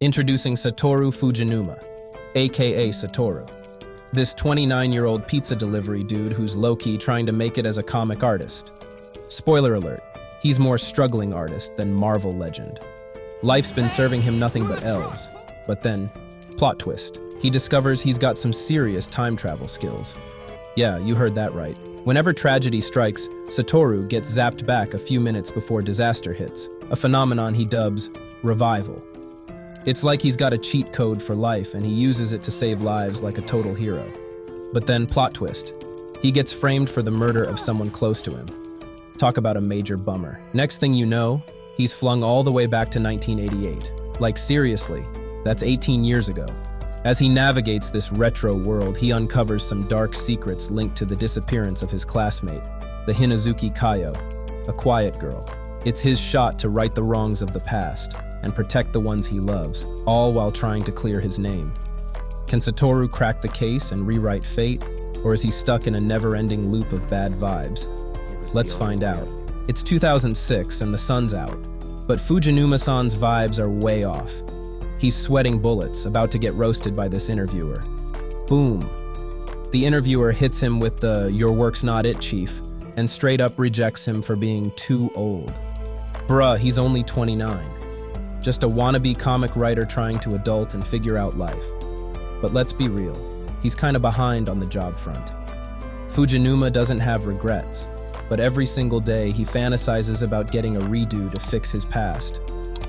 Introducing Satoru Fujinuma, aka Satoru. This 29-year-old pizza delivery dude who's low-key trying to make it as a comic artist. Spoiler alert, he's more struggling artist than Marvel legend. Life's been serving him nothing but L's. But then, plot twist, he discovers he's got some serious time travel skills. Yeah, you heard that right. Whenever tragedy strikes, Satoru gets zapped back a few minutes before disaster hits, a phenomenon he dubs revival. It's like he's got a cheat code for life and he uses it to save lives like a total hero. But then, plot twist, he gets framed for the murder of someone close to him. Talk about a major bummer. Next thing you know, he's flung all the way back to 1988. Like seriously, that's 18 years ago. As he navigates this retro world, he uncovers some dark secrets linked to the disappearance of his classmate, the Hinazuki Kayo, a quiet girl. It's his shot to right the wrongs of the past and protect the ones he loves, all while trying to clear his name. Can Satoru crack the case and rewrite fate, or is he stuck in a never-ending loop of bad vibes? Let's find out. It's 2006 and the sun's out, but Fujinuma-san's vibes are way off. He's sweating bullets, about to get roasted by this interviewer. Boom. The interviewer hits him with the "your work's not it, chief," and straight up rejects him for being too old. Bruh, he's only 29. Just a wannabe comic writer trying to adult and figure out life. But let's be real, he's kinda behind on the job front. Fujinuma doesn't have regrets, but every single day he fantasizes about getting a redo to fix his past.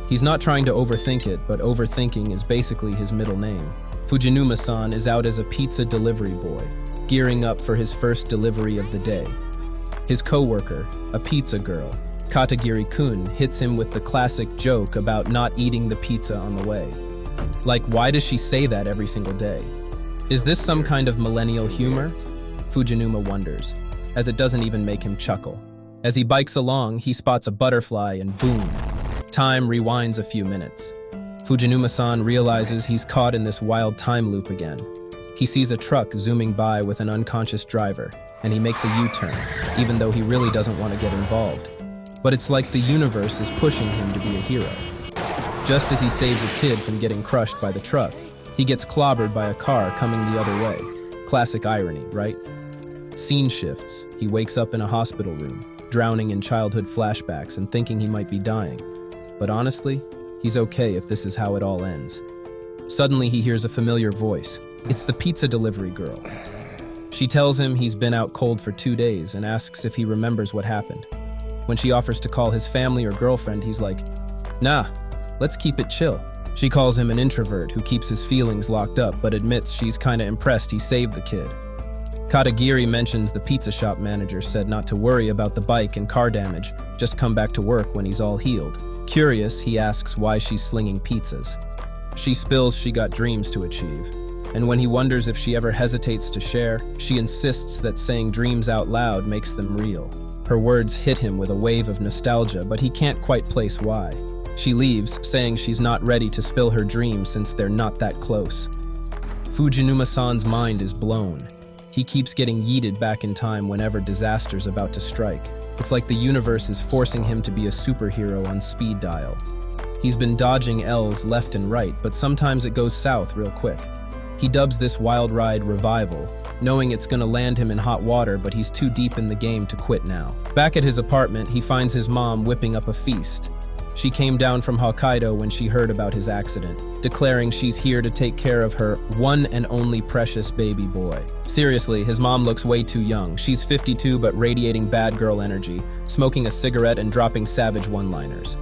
He's not trying to overthink it, but overthinking is basically his middle name. Fujinuma-san is out as a pizza delivery boy, gearing up for his first delivery of the day. His co-worker, a pizza girl, Katagiri-kun, hits him with the classic joke about not eating the pizza on the way. Like, why does she say that every single day? Is this some kind of millennial humor? Fujinuma wonders, as it doesn't even make him chuckle. As he bikes along, he spots a butterfly and boom, time rewinds a few minutes. Fujinuma-san realizes he's caught in this wild time loop again. He sees a truck zooming by with an unconscious driver, and he makes a U-turn, even though he really doesn't want to get involved. But it's like the universe is pushing him to be a hero. Just as he saves a kid from getting crushed by the truck, he gets clobbered by a car coming the other way. Classic irony, right? Scene shifts. He wakes up in a hospital room, drowning in childhood flashbacks and thinking he might be dying. But honestly, he's okay if this is how it all ends. Suddenly he hears a familiar voice. It's the pizza delivery girl. She tells him he's been out cold for 2 days and asks if he remembers what happened. When she offers to call his family or girlfriend, he's like, "Nah, let's keep it chill." She calls him an introvert who keeps his feelings locked up but admits she's kinda impressed he saved the kid. Katagiri mentions the pizza shop manager said not to worry about the bike and car damage, just come back to work when he's all healed. Curious, he asks why she's slinging pizzas. She spills she got dreams to achieve. And when he wonders if she ever hesitates to share, she insists that saying dreams out loud makes them real. Her words hit him with a wave of nostalgia, but he can't quite place why. She leaves, saying she's not ready to spill her dreams since they're not that close. Fujinuma-san's mind is blown. He keeps getting yeeted back in time whenever disaster's about to strike. It's like the universe is forcing him to be a superhero on speed dial. He's been dodging L's left and right, but sometimes it goes south real quick. He dubs this wild ride revival, knowing it's gonna land him in hot water, but he's too deep in the game to quit now. Back at his apartment, he finds his mom whipping up a feast. She came down from Hokkaido when she heard about his accident, declaring she's here to take care of her one and only precious baby boy. Seriously, his mom looks way too young. She's 52 but radiating bad girl energy, smoking a cigarette and dropping savage one-liners.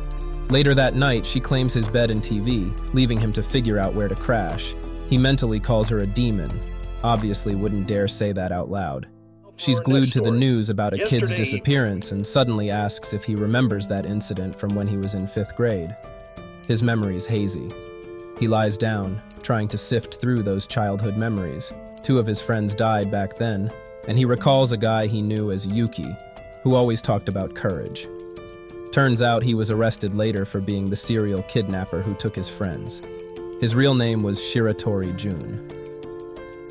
Later that night, she claims his bed and TV, leaving him to figure out where to crash. He mentally calls her a demon. Obviously wouldn't dare say that out loud. She's glued to the news about a kid's disappearance and suddenly asks if he remembers that incident from when he was in 5th grade. His memory's hazy. He lies down, trying to sift through those childhood memories. 2 of his friends died back then, and he recalls a guy he knew as Yuki, who always talked about courage. Turns out he was arrested later for being the serial kidnapper who took his friends. His real name was Shiratori Jun.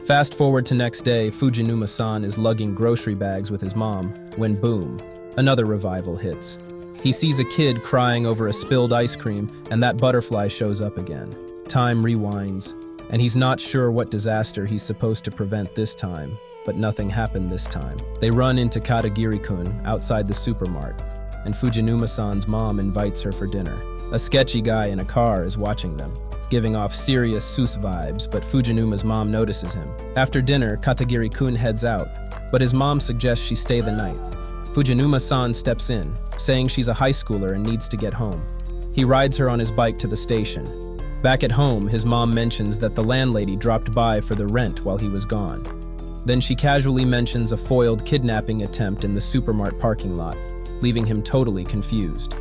Fast forward to next day, Fujinuma-san is lugging grocery bags with his mom, when boom, another revival hits. He sees a kid crying over a spilled ice cream, and that butterfly shows up again. Time rewinds, and he's not sure what disaster he's supposed to prevent this time, but nothing happened this time. They run into Katagiri-kun outside the supermart, and Fujinuma-san's mom invites her for dinner. A sketchy guy in a car is watching them, giving off serious Sus vibes, but Fujinuma's mom notices him. After dinner, Katagiri-kun heads out, but his mom suggests she stay the night. Fujinuma-san steps in, saying she's a high schooler and needs to get home. He rides her on his bike to the station. Back at home, his mom mentions that the landlady dropped by for the rent while he was gone. Then she casually mentions a foiled kidnapping attempt in the supermart parking lot, leaving him totally confused.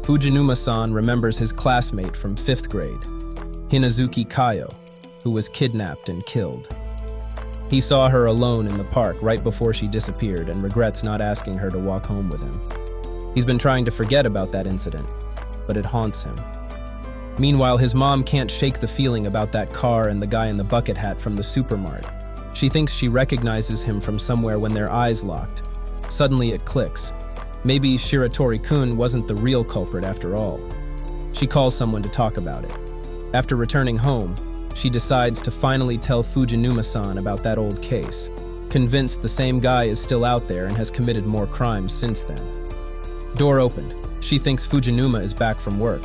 Fujinuma-san remembers his classmate from 5th grade, Hinazuki Kayo, who was kidnapped and killed. He saw her alone in the park right before she disappeared and regrets not asking her to walk home with him. He's been trying to forget about that incident, but it haunts him. Meanwhile, his mom can't shake the feeling about that car and the guy in the bucket hat from the supermart. She thinks she recognizes him from somewhere when their eyes locked. Suddenly it clicks. Maybe Shiratori-kun wasn't the real culprit after all. She calls someone to talk about it. After returning home, she decides to finally tell Fujinuma-san about that old case, convinced the same guy is still out there and has committed more crimes since then. Door opened. She thinks Fujinuma is back from work,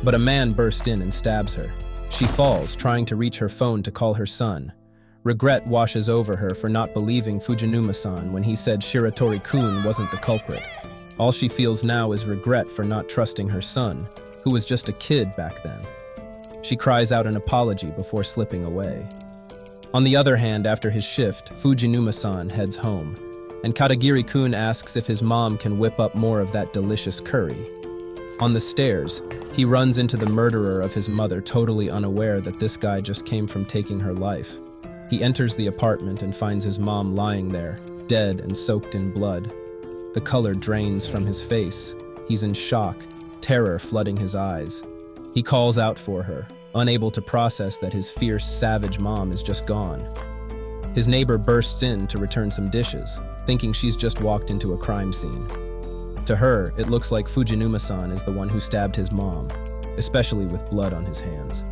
but a man bursts in and stabs her. She falls, trying to reach her phone to call her son. Regret washes over her for not believing Fujinuma-san when he said Shiratori-kun wasn't the culprit. All she feels now is regret for not trusting her son, who was just a kid back then. She cries out an apology before slipping away. On the other hand, after his shift, Fujinuma-san heads home, and Katagiri-kun asks if his mom can whip up more of that delicious curry. On the stairs, he runs into the murderer of his mother, totally unaware that this guy just came from taking her life. He enters the apartment and finds his mom lying there, dead and soaked in blood. The color drains from his face. He's in shock, terror flooding his eyes. He calls out for her, unable to process that his fierce, savage mom is just gone. His neighbor bursts in to return some dishes, thinking she's just walked into a crime scene. To her, it looks like Fujinuma-san is the one who stabbed his mom, especially with blood on his hands.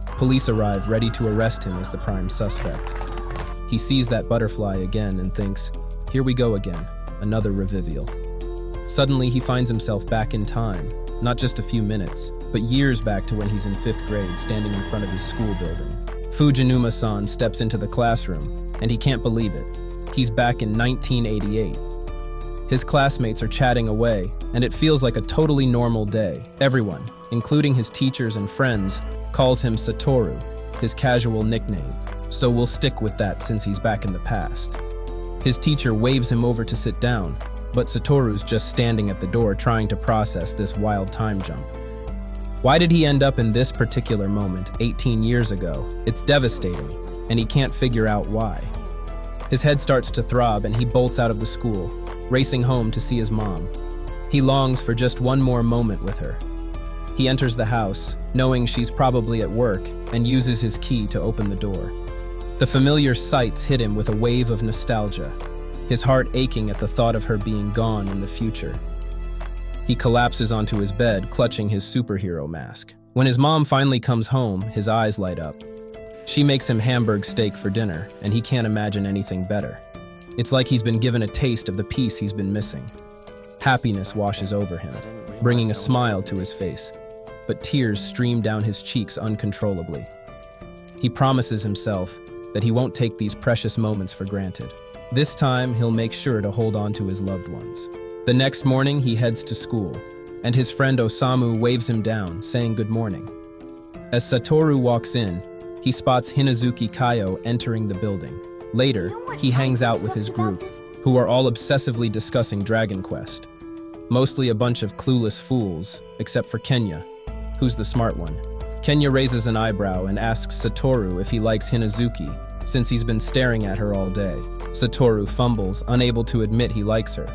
Police arrive ready to arrest him as the prime suspect. He sees that butterfly again and thinks, here we go again, another revival. Suddenly, he finds himself back in time, not just a few minutes, but years back to when he's in 5th grade, standing in front of his school building. Fujinuma-san steps into the classroom, and he can't believe it. He's back in 1988. His classmates are chatting away, and it feels like a totally normal day. Everyone, including his teachers and friends, calls him Satoru, his casual nickname, so we'll stick with that since he's back in the past. His teacher waves him over to sit down, but Satoru's just standing at the door trying to process this wild time jump. Why did he end up in this particular moment 18 years ago? It's devastating, and he can't figure out why. His head starts to throb and he bolts out of the school, racing home to see his mom. He longs for just one more moment with her. He enters the house, knowing she's probably at work, and uses his key to open the door. The familiar sights hit him with a wave of nostalgia, his heart aching at the thought of her being gone in the future. He collapses onto his bed, clutching his superhero mask. When his mom finally comes home, his eyes light up. She makes him hamburg steak for dinner, and he can't imagine anything better. It's like he's been given a taste of the piece he's been missing. Happiness washes over him, bringing a smile to his face, but tears stream down his cheeks uncontrollably. He promises himself that he won't take these precious moments for granted. This time, he'll make sure to hold on to his loved ones. The next morning, he heads to school, and his friend Osamu waves him down, saying good morning. As Satoru walks in, he spots Hinazuki Kayo entering the building. Later, he hangs out with his group, who are all obsessively discussing Dragon Quest. Mostly a bunch of clueless fools, except for Kenya, who's the smart one. Kenya raises an eyebrow and asks Satoru if he likes Hinazuki, since he's been staring at her all day. Satoru fumbles, unable to admit he likes her,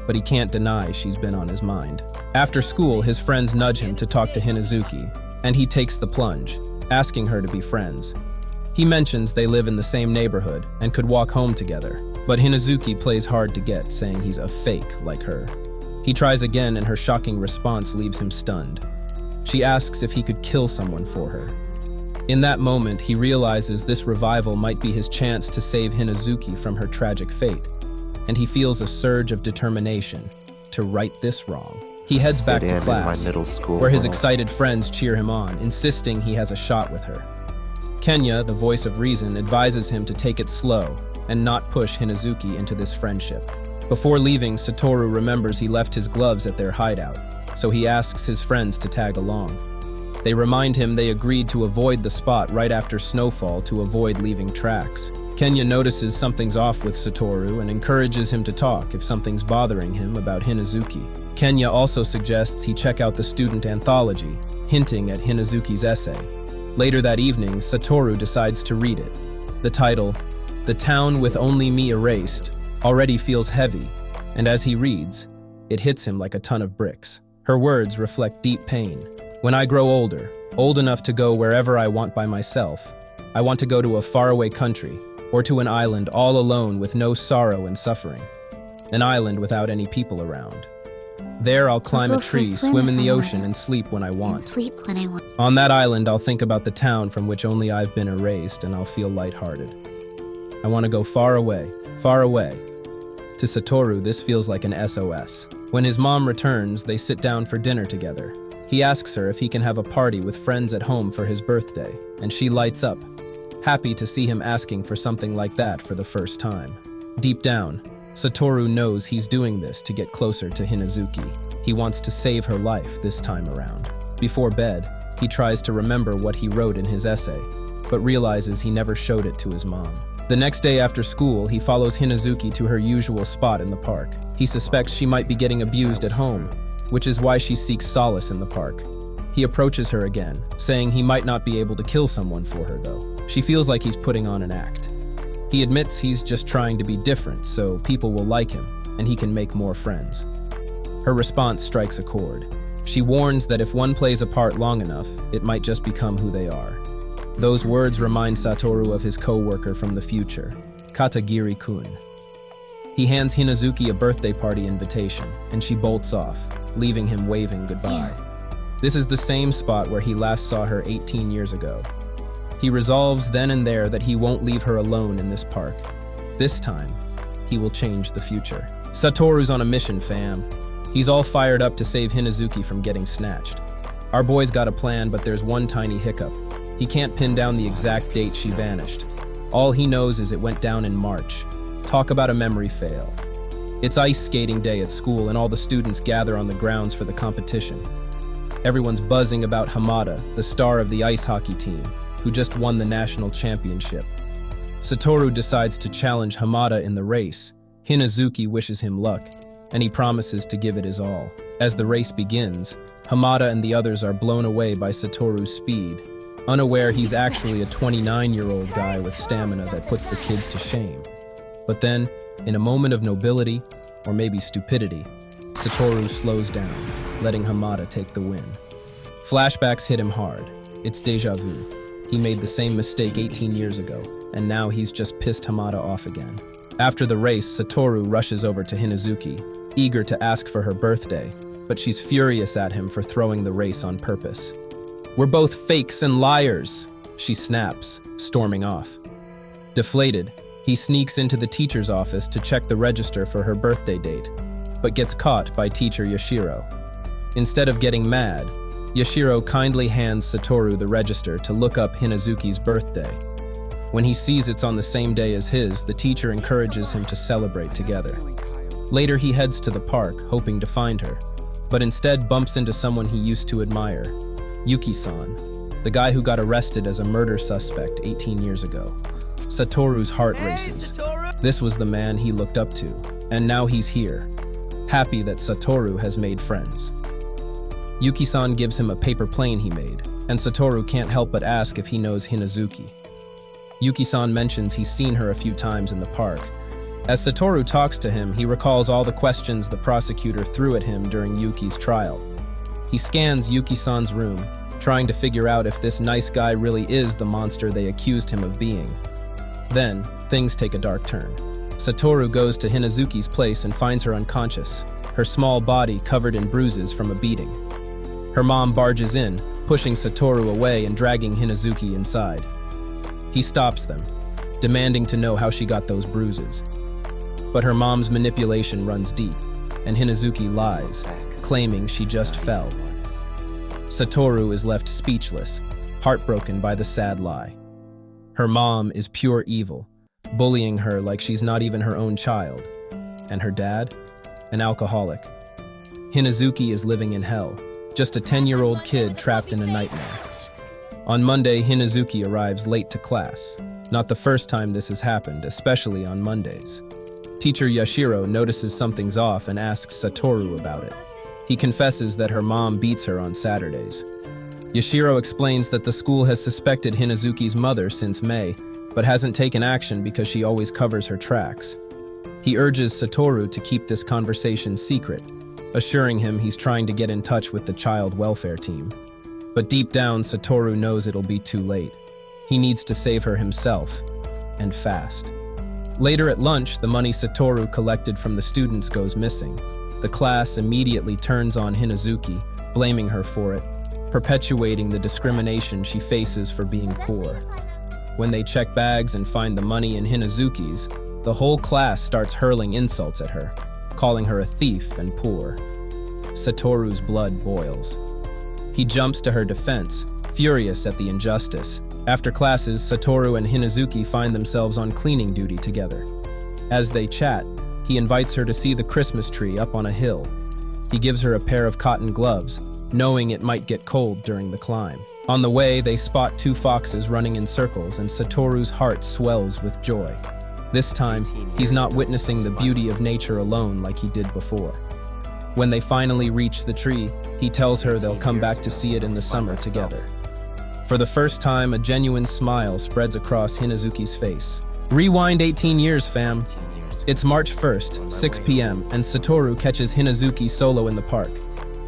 but he can't deny she's been on his mind. After school, his friends nudge him to talk to Hinazuki, and he takes the plunge, asking her to be friends. He mentions they live in the same neighborhood and could walk home together, but Hinazuki plays hard to get, saying he's a fake like her. He tries again, and her shocking response leaves him stunned. She asks if he could kill someone for her. In that moment, he realizes this revival might be his chance to save Hinazuki from her tragic fate, and he feels a surge of determination to right this wrong. He heads back to class, where his excited friends cheer him on, insisting he has a shot with her. Kenya, the voice of reason, advises him to take it slow and not push Hinazuki into this friendship. Before leaving, Satoru remembers he left his gloves at their hideout, so he asks his friends to tag along. They remind him they agreed to avoid the spot right after snowfall to avoid leaving tracks. Kenya notices something's off with Satoru and encourages him to talk if something's bothering him about Hinazuki. Kenya also suggests he check out the student anthology, hinting at Hinazuki's essay. Later that evening, Satoru decides to read it. The title, "The Town with Only Me Erased," already feels heavy, and as he reads, it hits him like a ton of bricks. Her words reflect deep pain. "When I grow older, old enough to go wherever I want by myself, I want to go to a faraway country, or to an island all alone with no sorrow and suffering. An island without any people around. There I'll climb a tree, swim in the ocean, and sleep when I want. On that island, I'll think about the town from which only I've been erased, and I'll feel lighthearted. I want to go far away, far away." To Satoru, this feels like an SOS. When his mom returns, they sit down for dinner together. He asks her if he can have a party with friends at home for his birthday, and she lights up, happy to see him asking for something like that for the first time. Deep down, Satoru knows he's doing this to get closer to Hinazuki. He wants to save her life this time around. Before bed, he tries to remember what he wrote in his essay, but realizes he never showed it to his mom. The next day after school, he follows Hinazuki to her usual spot in the park. He suspects she might be getting abused at home, which is why she seeks solace in the park. He approaches her again, saying he might not be able to kill someone for her though. She feels like he's putting on an act. He admits he's just trying to be different so people will like him and he can make more friends. Her response strikes a chord. She warns that if one plays a part long enough, it might just become who they are. Those words remind Satoru of his co-worker from the future, Katagiri-kun. He hands Hinazuki a birthday party invitation, and she bolts off, leaving him waving goodbye. This is the same spot where he last saw her 18 years ago. He resolves then and there that he won't leave her alone in this park. This time, he will change the future. Satoru's on a mission, fam. He's all fired up to save Hinazuki from getting snatched. Our boy's got a plan, but there's one tiny hiccup. He can't pin down the exact date she vanished. All he knows is it went down in March. Talk about a memory fail. It's ice skating day at school and all the students gather on the grounds for the competition. Everyone's buzzing about Hamada, the star of the ice hockey team, who just won the national championship. Satoru decides to challenge Hamada in the race. Hinazuki wishes him luck, and he promises to give it his all. As the race begins, Hamada and the others are blown away by Satoru's speed, unaware he's actually a 29-year-old guy with stamina that puts the kids to shame. But then, in a moment of nobility, or maybe stupidity, Satoru slows down, letting Hamada take the win. Flashbacks hit him hard. It's déjà vu. He made the same mistake 18 years ago, and now he's just pissed Hamada off again. After the race, Satoru rushes over to Hinazuki, eager to ask for her birthday, but she's furious at him for throwing the race on purpose. "We're both fakes and liars," she snaps, storming off. Deflated, he sneaks into the teacher's office to check the register for her birthday date, but gets caught by teacher Yashiro. Instead of getting mad, Yashiro kindly hands Satoru the register to look up Hinazuki's birthday. When he sees it's on the same day as his, the teacher encourages him to celebrate together. Later, he heads to the park, hoping to find her, but instead bumps into someone he used to admire, Yuki-san, the guy who got arrested as a murder suspect 18 years ago. Satoru's heart races. This was the man he looked up to, and now he's here, happy that Satoru has made friends. Yuki-san gives him a paper plane he made, and Satoru can't help but ask if he knows Hinazuki. Yuki-san mentions he's seen her a few times in the park. As Satoru talks to him, he recalls all the questions the prosecutor threw at him during Yuki's trial. He scans Yuki-san's room, trying to figure out if this nice guy really is the monster they accused him of being. Then, things take a dark turn. Satoru goes to Hinazuki's place and finds her unconscious, her small body covered in bruises from a beating. Her mom barges in, pushing Satoru away and dragging Hinazuki inside. He stops them, demanding to know how she got those bruises. But her mom's manipulation runs deep, and Hinazuki lies, claiming she just fell. Satoru is left speechless, heartbroken by the sad lie. Her mom is pure evil, bullying her like she's not even her own child. And her dad? An alcoholic. Hinazuki is living in hell, just a 10-year-old kid trapped in a nightmare. On Monday, Hinazuki arrives late to class. Not the first time this has happened, especially on Mondays. Teacher Yashiro notices something's off and asks Satoru about it. He confesses that her mom beats her on Saturdays. Yashiro explains that the school has suspected Hinazuki's mother since May, but hasn't taken action because she always covers her tracks. He urges Satoru to keep this conversation secret, assuring him he's trying to get in touch with the child welfare team. But deep down, Satoru knows it'll be too late. He needs to save her himself, and fast. Later at lunch, the money Satoru collected from the students goes missing. The class immediately turns on Hinazuki, blaming her for it, perpetuating the discrimination she faces for being poor. When they check bags and find the money in Hinazuki's, the whole class starts hurling insults at her, calling her a thief and poor. Satoru's blood boils. He jumps to her defense, furious at the injustice. After classes, Satoru and Hinazuki find themselves on cleaning duty together. As they chat, he invites her to see the Christmas tree up on a hill. He gives her a pair of cotton gloves, knowing it might get cold during the climb. On the way, they spot two foxes running in circles, and Satoru's heart swells with joy. This time, he's not witnessing the beauty of nature alone like he did before. When they finally reach the tree, he tells her they'll come back to see it in the summer together. For the first time, a genuine smile spreads across Hinazuki's face. Rewind 18 years, fam. It's March 1st, 6 p.m., and Satoru catches Hinazuki solo in the park.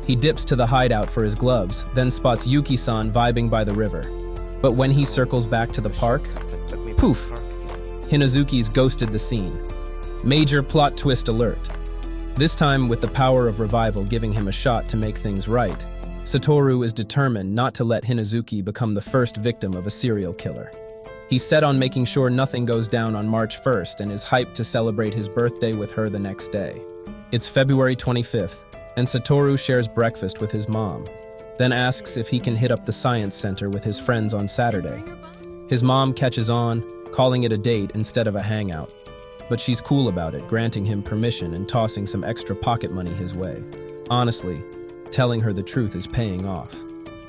He dips to the hideout for his gloves, then spots Yuki-san vibing by the river. But when he circles back to the park, poof! Hinazuki's ghosted the scene. Major plot twist alert. This time, with the power of revival giving him a shot to make things right, Satoru is determined not to let Hinazuki become the first victim of a serial killer. He's set on making sure nothing goes down on March 1st and is hyped to celebrate his birthday with her the next day. It's February 25th, and Satoru shares breakfast with his mom, then asks if he can hit up the science center with his friends on Saturday. His mom catches on, calling it a date instead of a hangout. But she's cool about it, granting him permission and tossing some extra pocket money his way. Honestly, telling her the truth is paying off.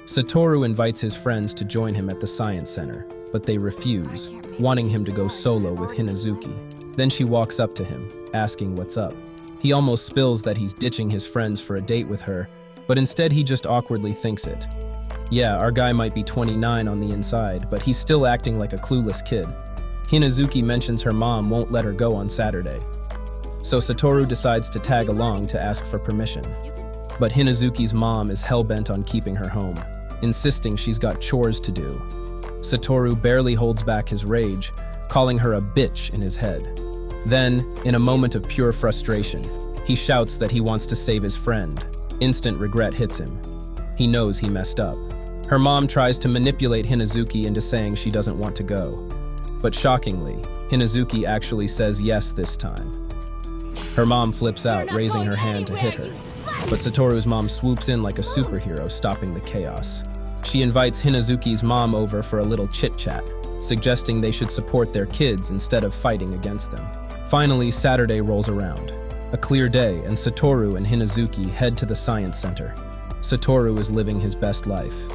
Satoru invites his friends to join him at the science center, but they refuse, wanting him to go solo with Hinazuki. Then she walks up to him, asking what's up. He almost spills that he's ditching his friends for a date with her, but instead he just awkwardly thinks it. Yeah, our guy might be 29 on the inside, but he's still acting like a clueless kid. Hinazuki mentions her mom won't let her go on Saturday. So Satoru decides to tag along to ask for permission. But Hinazuki's mom is hell-bent on keeping her home, insisting she's got chores to do. Satoru barely holds back his rage, calling her a bitch in his head. Then, in a moment of pure frustration, he shouts that he wants to save his friend. Instant regret hits him. He knows he messed up. Her mom tries to manipulate Hinazuki into saying she doesn't want to go. But shockingly, Hinazuki actually says yes this time. Her mom flips out, raising her hand to hit her. But Satoru's mom swoops in like a superhero, stopping the chaos. She invites Hinazuki's mom over for a little chit-chat, suggesting they should support their kids instead of fighting against them. Finally, Saturday rolls around. A clear day, and Satoru and Hinazuki head to the science center. Satoru is living his best life.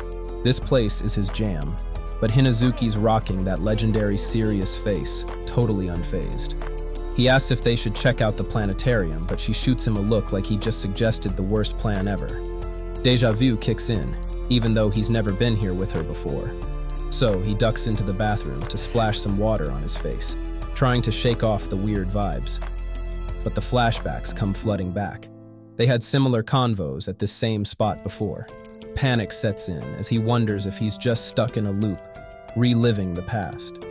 This place is his jam, but Hinazuki's rocking that legendary serious face, totally unfazed. He asks if they should check out the planetarium, but she shoots him a look like he just suggested the worst plan ever. Deja vu kicks in, even though he's never been here with her before. So he ducks into the bathroom to splash some water on his face, trying to shake off the weird vibes. But the flashbacks come flooding back. They had similar convos at this same spot before. Panic sets in as he wonders if he's just stuck in a loop, reliving the past.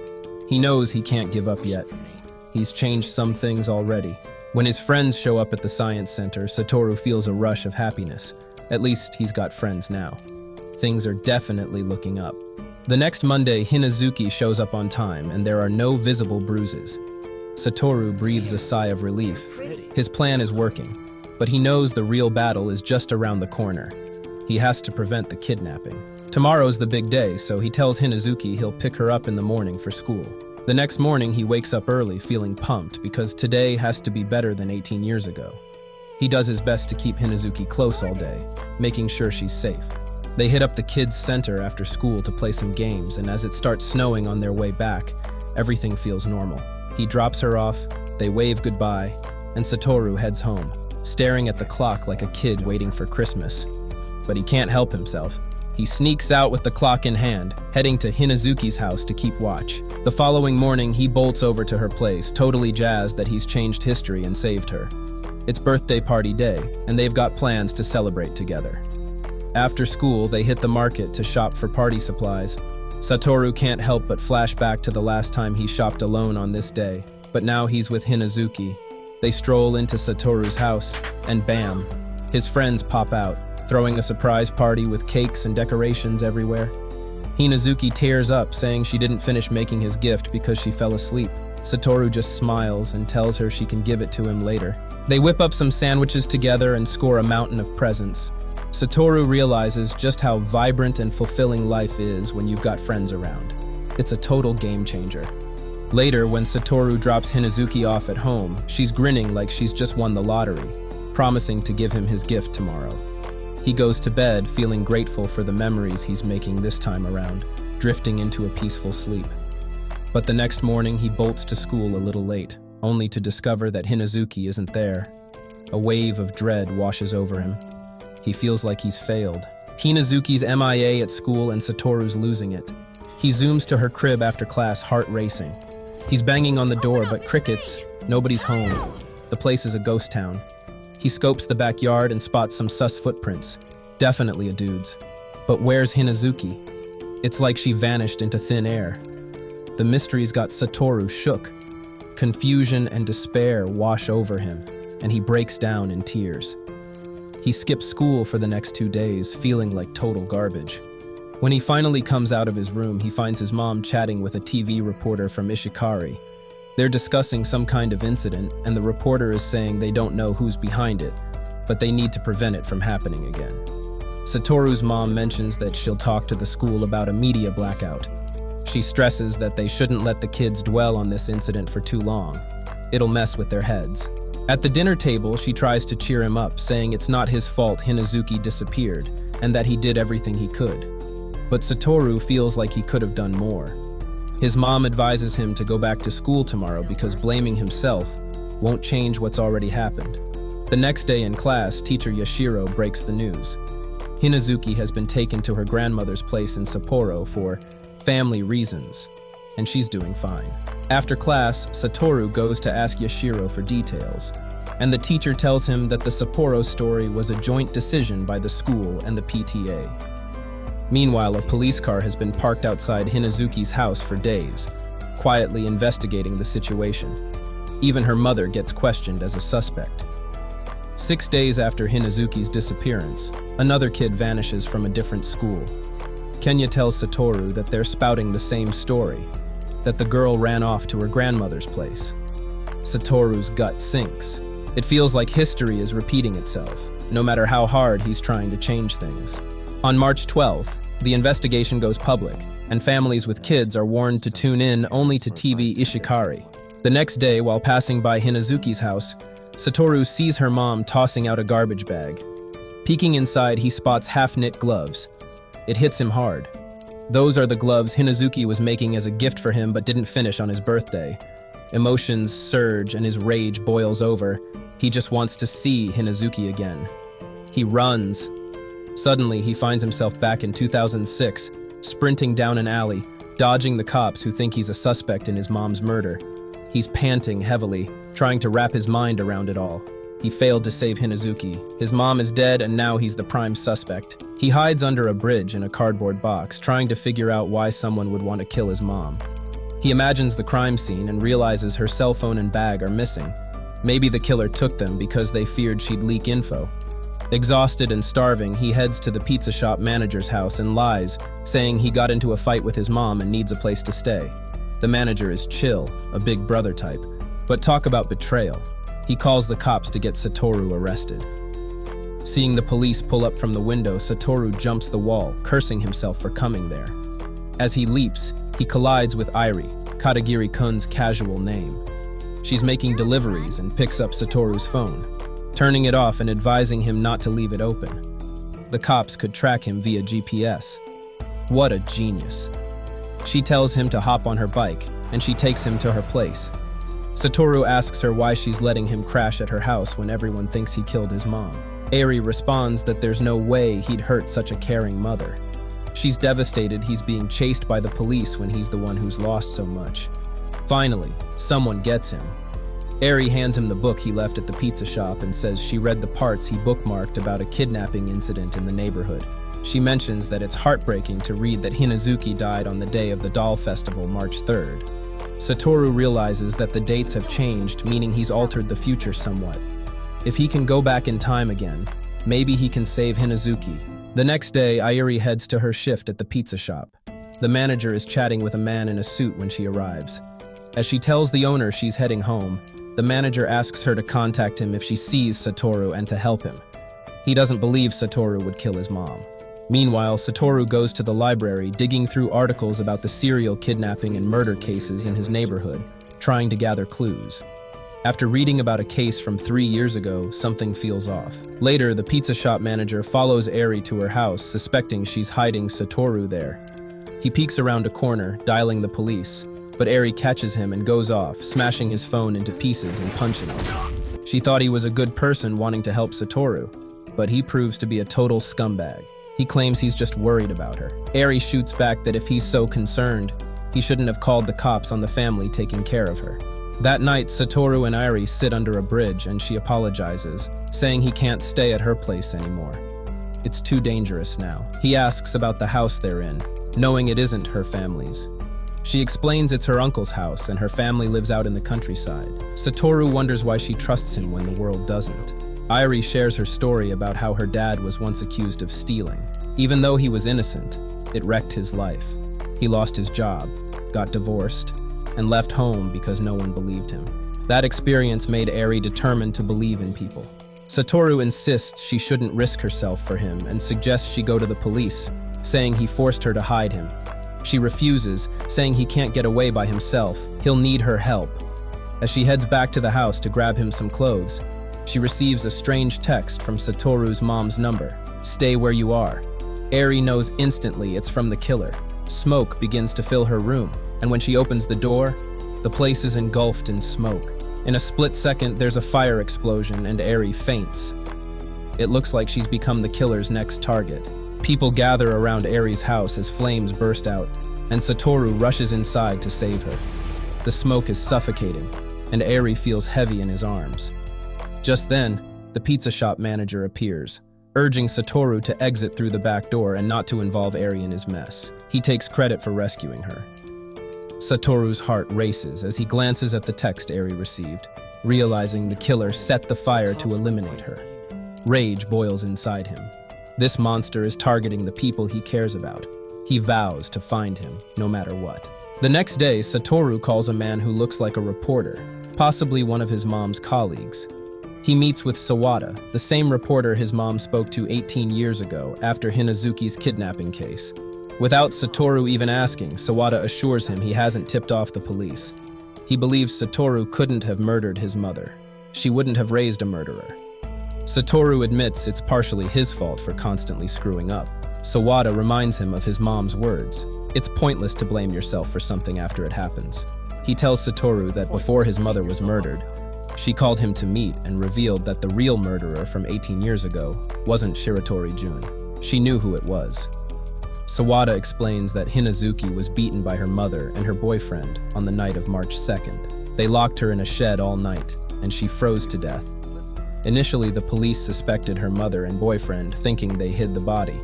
He knows he can't give up yet. He's changed some things already. When his friends show up at the science center, Satoru feels a rush of happiness. At least he's got friends now. things are definitely looking up. The next Monday, Hinazuki shows up on time, and there are no visible bruises. Satoru breathes a sigh of relief. His plan is working, but he knows the real battle is just around the corner. He has to prevent the kidnapping. Tomorrow's the big day, so he tells Hinazuki he'll pick her up in the morning for school. The next morning, he wakes up early, feeling pumped, because today has to be better than 18 years ago. He does his best to keep Hinazuki close all day, making sure she's safe. They hit up the kids' center after school to play some games, and as it starts snowing on their way back, everything feels normal. He drops her off, they wave goodbye, and Satoru heads home, staring at the clock like a kid waiting for Christmas. But he can't help himself. He sneaks out with the clock in hand, heading to Hinazuki's house to keep watch. The following morning, he bolts over to her place, totally jazzed that he's changed history and saved her. It's birthday party day, and they've got plans to celebrate together. After school, they hit the market to shop for party supplies. Satoru can't help but flash back to the last time he shopped alone on this day, but now he's with Hinazuki. They stroll into Satoru's house, and bam, his friends pop out, throwing a surprise party with cakes and decorations everywhere. Hinazuki tears up, saying she didn't finish making his gift because she fell asleep. Satoru just smiles and tells her she can give it to him later. They whip up some sandwiches together and score a mountain of presents. Satoru realizes just how vibrant and fulfilling life is when you've got friends around. It's a total game changer. Later, when Satoru drops Hinazuki off at home, she's grinning like she's just won the lottery, promising to give him his gift tomorrow. He goes to bed, feeling grateful for the memories he's making this time around, drifting into a peaceful sleep. But the next morning, he bolts to school a little late, only to discover that Hinazuki isn't there. A wave of dread washes over him. He feels like he's failed. Hinazuki's MIA at school and Satoru's losing it. He zooms to her crib after class, heart racing. He's banging on the door, but crickets, nobody's home. The place is a ghost town. He scopes the backyard and spots some sus footprints. Definitely a dude's. But where's Hinazuki? It's like she vanished into thin air. The mystery's got Satoru shook. Confusion and despair wash over him, and he breaks down in tears. He skips school for the next 2 days, feeling like total garbage. When he finally comes out of his room, he finds his mom chatting with a TV reporter from Ishikari. They're discussing some kind of incident, and the reporter is saying they don't know who's behind it, but they need to prevent it from happening again. Satoru's mom mentions that she'll talk to the school about a media blackout. She stresses that they shouldn't let the kids dwell on this incident for too long. It'll mess with their heads. At the dinner table, she tries to cheer him up, saying it's not his fault Hinazuki disappeared, and that he did everything he could. But Satoru feels like he could have done more. His mom advises him to go back to school tomorrow because blaming himself won't change what's already happened. The next day in class, teacher Yashiro breaks the news. Hinazuki has been taken to her grandmother's place in Sapporo for family reasons, and she's doing fine. After class, Satoru goes to ask Yashiro for details, and the teacher tells him that the Sapporo story was a joint decision by the school and the PTA. Meanwhile, a police car has been parked outside Hinazuki's house for days, quietly investigating the situation. Even her mother gets questioned as a suspect. 6 days after Hinazuki's disappearance, another kid vanishes from a different school. Kenya tells Satoru that they're spouting the same story, that the girl ran off to her grandmother's place. Satoru's gut sinks. It feels like history is repeating itself, no matter how hard he's trying to change things. On March 12th, the investigation goes public, and families with kids are warned to tune in only to TV Ishikari. The next day, while passing by Hinazuki's house, Satoru sees her mom tossing out a garbage bag. Peeking inside, he spots half-knit gloves. It hits him hard. Those are the gloves Hinazuki was making as a gift for him but didn't finish on his birthday. Emotions surge and his rage boils over. He just wants to see Hinazuki again. He runs. Suddenly, he finds himself back in 2006, sprinting down an alley, dodging the cops who think he's a suspect in his mom's murder. He's panting heavily, trying to wrap his mind around it all. He failed to save Hinazuki. His mom is dead, and now he's the prime suspect. He hides under a bridge in a cardboard box, trying to figure out why someone would want to kill his mom. He imagines the crime scene and realizes her cell phone and bag are missing. Maybe the killer took them because they feared she'd leak info. Exhausted and starving, he heads to the pizza shop manager's house and lies, saying he got into a fight with his mom and needs a place to stay. The manager is chill, a big brother type, but talk about betrayal. He calls the cops to get Satoru arrested. Seeing the police pull up from the window, Satoru jumps the wall, cursing himself for coming there. As he leaps, he collides with Airi, Katagiri-kun's casual name. She's making deliveries and picks up Satoru's phone, turning it off and advising him not to leave it open. The cops could track him via GPS. What a genius. She tells him to hop on her bike, and she takes him to her place. Satoru asks her why she's letting him crash at her house when everyone thinks he killed his mom. Airi responds that there's no way he'd hurt such a caring mother. She's devastated he's being chased by the police when he's the one who's lost so much. Finally, someone gets him. Airi hands him the book he left at the pizza shop and says she read the parts he bookmarked about a kidnapping incident in the neighborhood. She mentions that it's heartbreaking to read that Hinazuki died on the day of the doll festival, March 3rd. Satoru realizes that the dates have changed, meaning he's altered the future somewhat. If he can go back in time again, maybe he can save Hinazuki. The next day, Airi heads to her shift at the pizza shop. The manager is chatting with a man in a suit when she arrives. As she tells the owner she's heading home, the manager asks her to contact him if she sees Satoru and to help him. He doesn't believe Satoru would kill his mom. Meanwhile, Satoru goes to the library, digging through articles about the serial kidnapping and murder cases in his neighborhood, trying to gather clues. After reading about a case from 3 years ago, something feels off. Later, the pizza shop manager follows Airi to her house, suspecting she's hiding Satoru there. He peeks around a corner, dialing the police, but Airi catches him and goes off, smashing his phone into pieces and punching him. She thought he was a good person wanting to help Satoru, but he proves to be a total scumbag. He claims he's just worried about her. Airi shoots back that if he's so concerned, he shouldn't have called the cops on the family taking care of her. That night, Satoru and Airi sit under a bridge and she apologizes, saying he can't stay at her place anymore. It's too dangerous now. He asks about the house they're in, knowing it isn't her family's. She explains it's her uncle's house and her family lives out in the countryside. Satoru wonders why she trusts him when the world doesn't. Airi shares her story about how her dad was once accused of stealing. Even though he was innocent, it wrecked his life. He lost his job, got divorced, and left home because no one believed him. That experience made Airi determined to believe in people. Satoru insists she shouldn't risk herself for him and suggests she go to the police, saying he forced her to hide him. She refuses, saying he can't get away by himself. He'll need her help. As she heads back to the house to grab him some clothes, she receives a strange text from Satoru's mom's number. Stay where you are. Airi knows instantly it's from the killer. Smoke begins to fill her room, and when she opens the door, the place is engulfed in smoke. In a split second, there's a fire explosion and Airi faints. It looks like she's become the killer's next target. People gather around Airi's house as flames burst out, and Satoru rushes inside to save her. The smoke is suffocating, and Airi feels heavy in his arms. Just then, the pizza shop manager appears, urging Satoru to exit through the back door and not to involve Airi in his mess. He takes credit for rescuing her. Satoru's heart races as he glances at the text Airi received, realizing the killer set the fire to eliminate her. Rage boils inside him. This monster is targeting the people he cares about. He vows to find him, no matter what. The next day, Satoru calls a man who looks like a reporter, possibly one of his mom's colleagues. He meets with Sawada, the same reporter his mom spoke to 18 years ago after Hinazuki's kidnapping case. Without Satoru even asking, Sawada assures him he hasn't tipped off the police. He believes Satoru couldn't have murdered his mother. She wouldn't have raised a murderer. Satoru admits it's partially his fault for constantly screwing up. Sawada reminds him of his mom's words. It's pointless to blame yourself for something after it happens. He tells Satoru that before his mother was murdered, she called him to meet and revealed that the real murderer from 18 years ago wasn't Shiratori Jun. She knew who it was. Sawada explains that Hinazuki was beaten by her mother and her boyfriend on the night of March 2nd. They locked her in a shed all night, and she froze to death. Initially, the police suspected her mother and boyfriend, thinking they hid the body.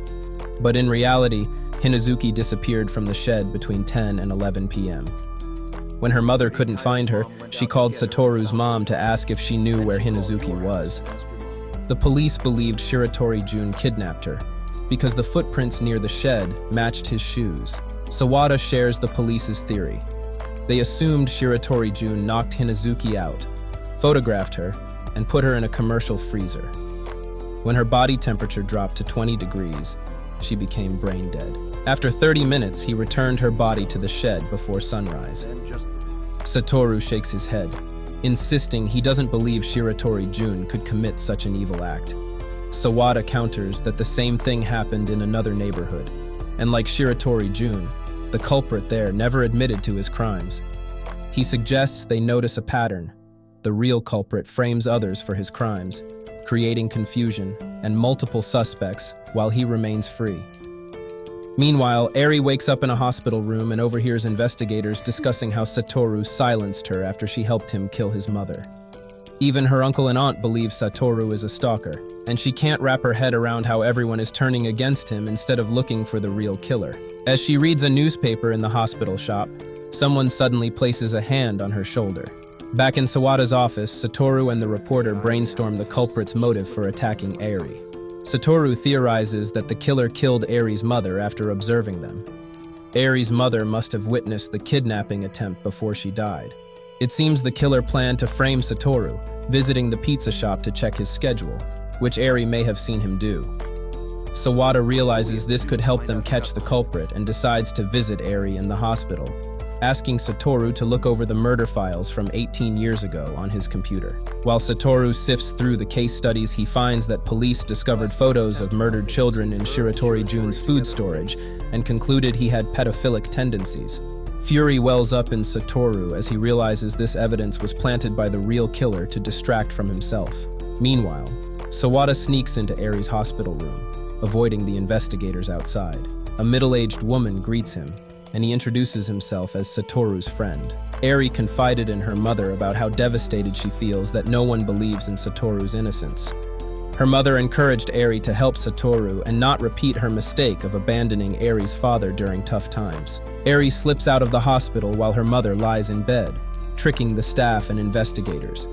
But in reality, Hinazuki disappeared from the shed between 10 and 11 p.m. When her mother couldn't find her, she called Satoru's mom to ask if she knew where Hinazuki was. The police believed Shiratori Jun kidnapped her because the footprints near the shed matched his shoes. Sawada shares the police's theory. They assumed Shiratori Jun knocked Hinazuki out, photographed her, and put her in a commercial freezer. When her body temperature dropped to 20 degrees, she became brain dead. After 30 minutes, he returned her body to the shed before sunrise. Satoru shakes his head, insisting he doesn't believe Shiratori Jun could commit such an evil act. Sawada counters that the same thing happened in another neighborhood, and like Shiratori Jun, the culprit there never admitted to his crimes. He suggests they notice a pattern. The real culprit frames others for his crimes, creating confusion and multiple suspects while he remains free. Meanwhile, Eri wakes up in a hospital room and overhears investigators discussing how Satoru silenced her after she helped him kill his mother. Even her uncle and aunt believe Satoru is a stalker, and she can't wrap her head around how everyone is turning against him instead of looking for the real killer. As she reads a newspaper in the hospital shop, someone suddenly places a hand on her shoulder. Back in Sawada's office, Satoru and the reporter brainstorm the culprit's motive for attacking Eri. Satoru theorizes that the killer killed Eri's mother after observing them. Eri's mother must have witnessed the kidnapping attempt before she died. It seems the killer planned to frame Satoru, visiting the pizza shop to check his schedule, which Eri may have seen him do. Sawada realizes this could help them catch the culprit and decides to visit Eri in the hospital, asking Satoru to look over the murder files from 18 years ago on his computer. While Satoru sifts through the case studies, he finds that police discovered photos of murdered children in Shiratori Jun's food storage and concluded he had pedophilic tendencies. Fury wells up in Satoru as he realizes this evidence was planted by the real killer to distract from himself. Meanwhile, Sawada sneaks into Eri's hospital room, avoiding the investigators outside. A middle-aged woman greets him, and he introduces himself as Satoru's friend. Eri confided in her mother about how devastated she feels that no one believes in Satoru's innocence. Her mother encouraged Eri to help Satoru and not repeat her mistake of abandoning Eri's father during tough times. Eri slips out of the hospital while her mother lies in bed, tricking the staff and investigators.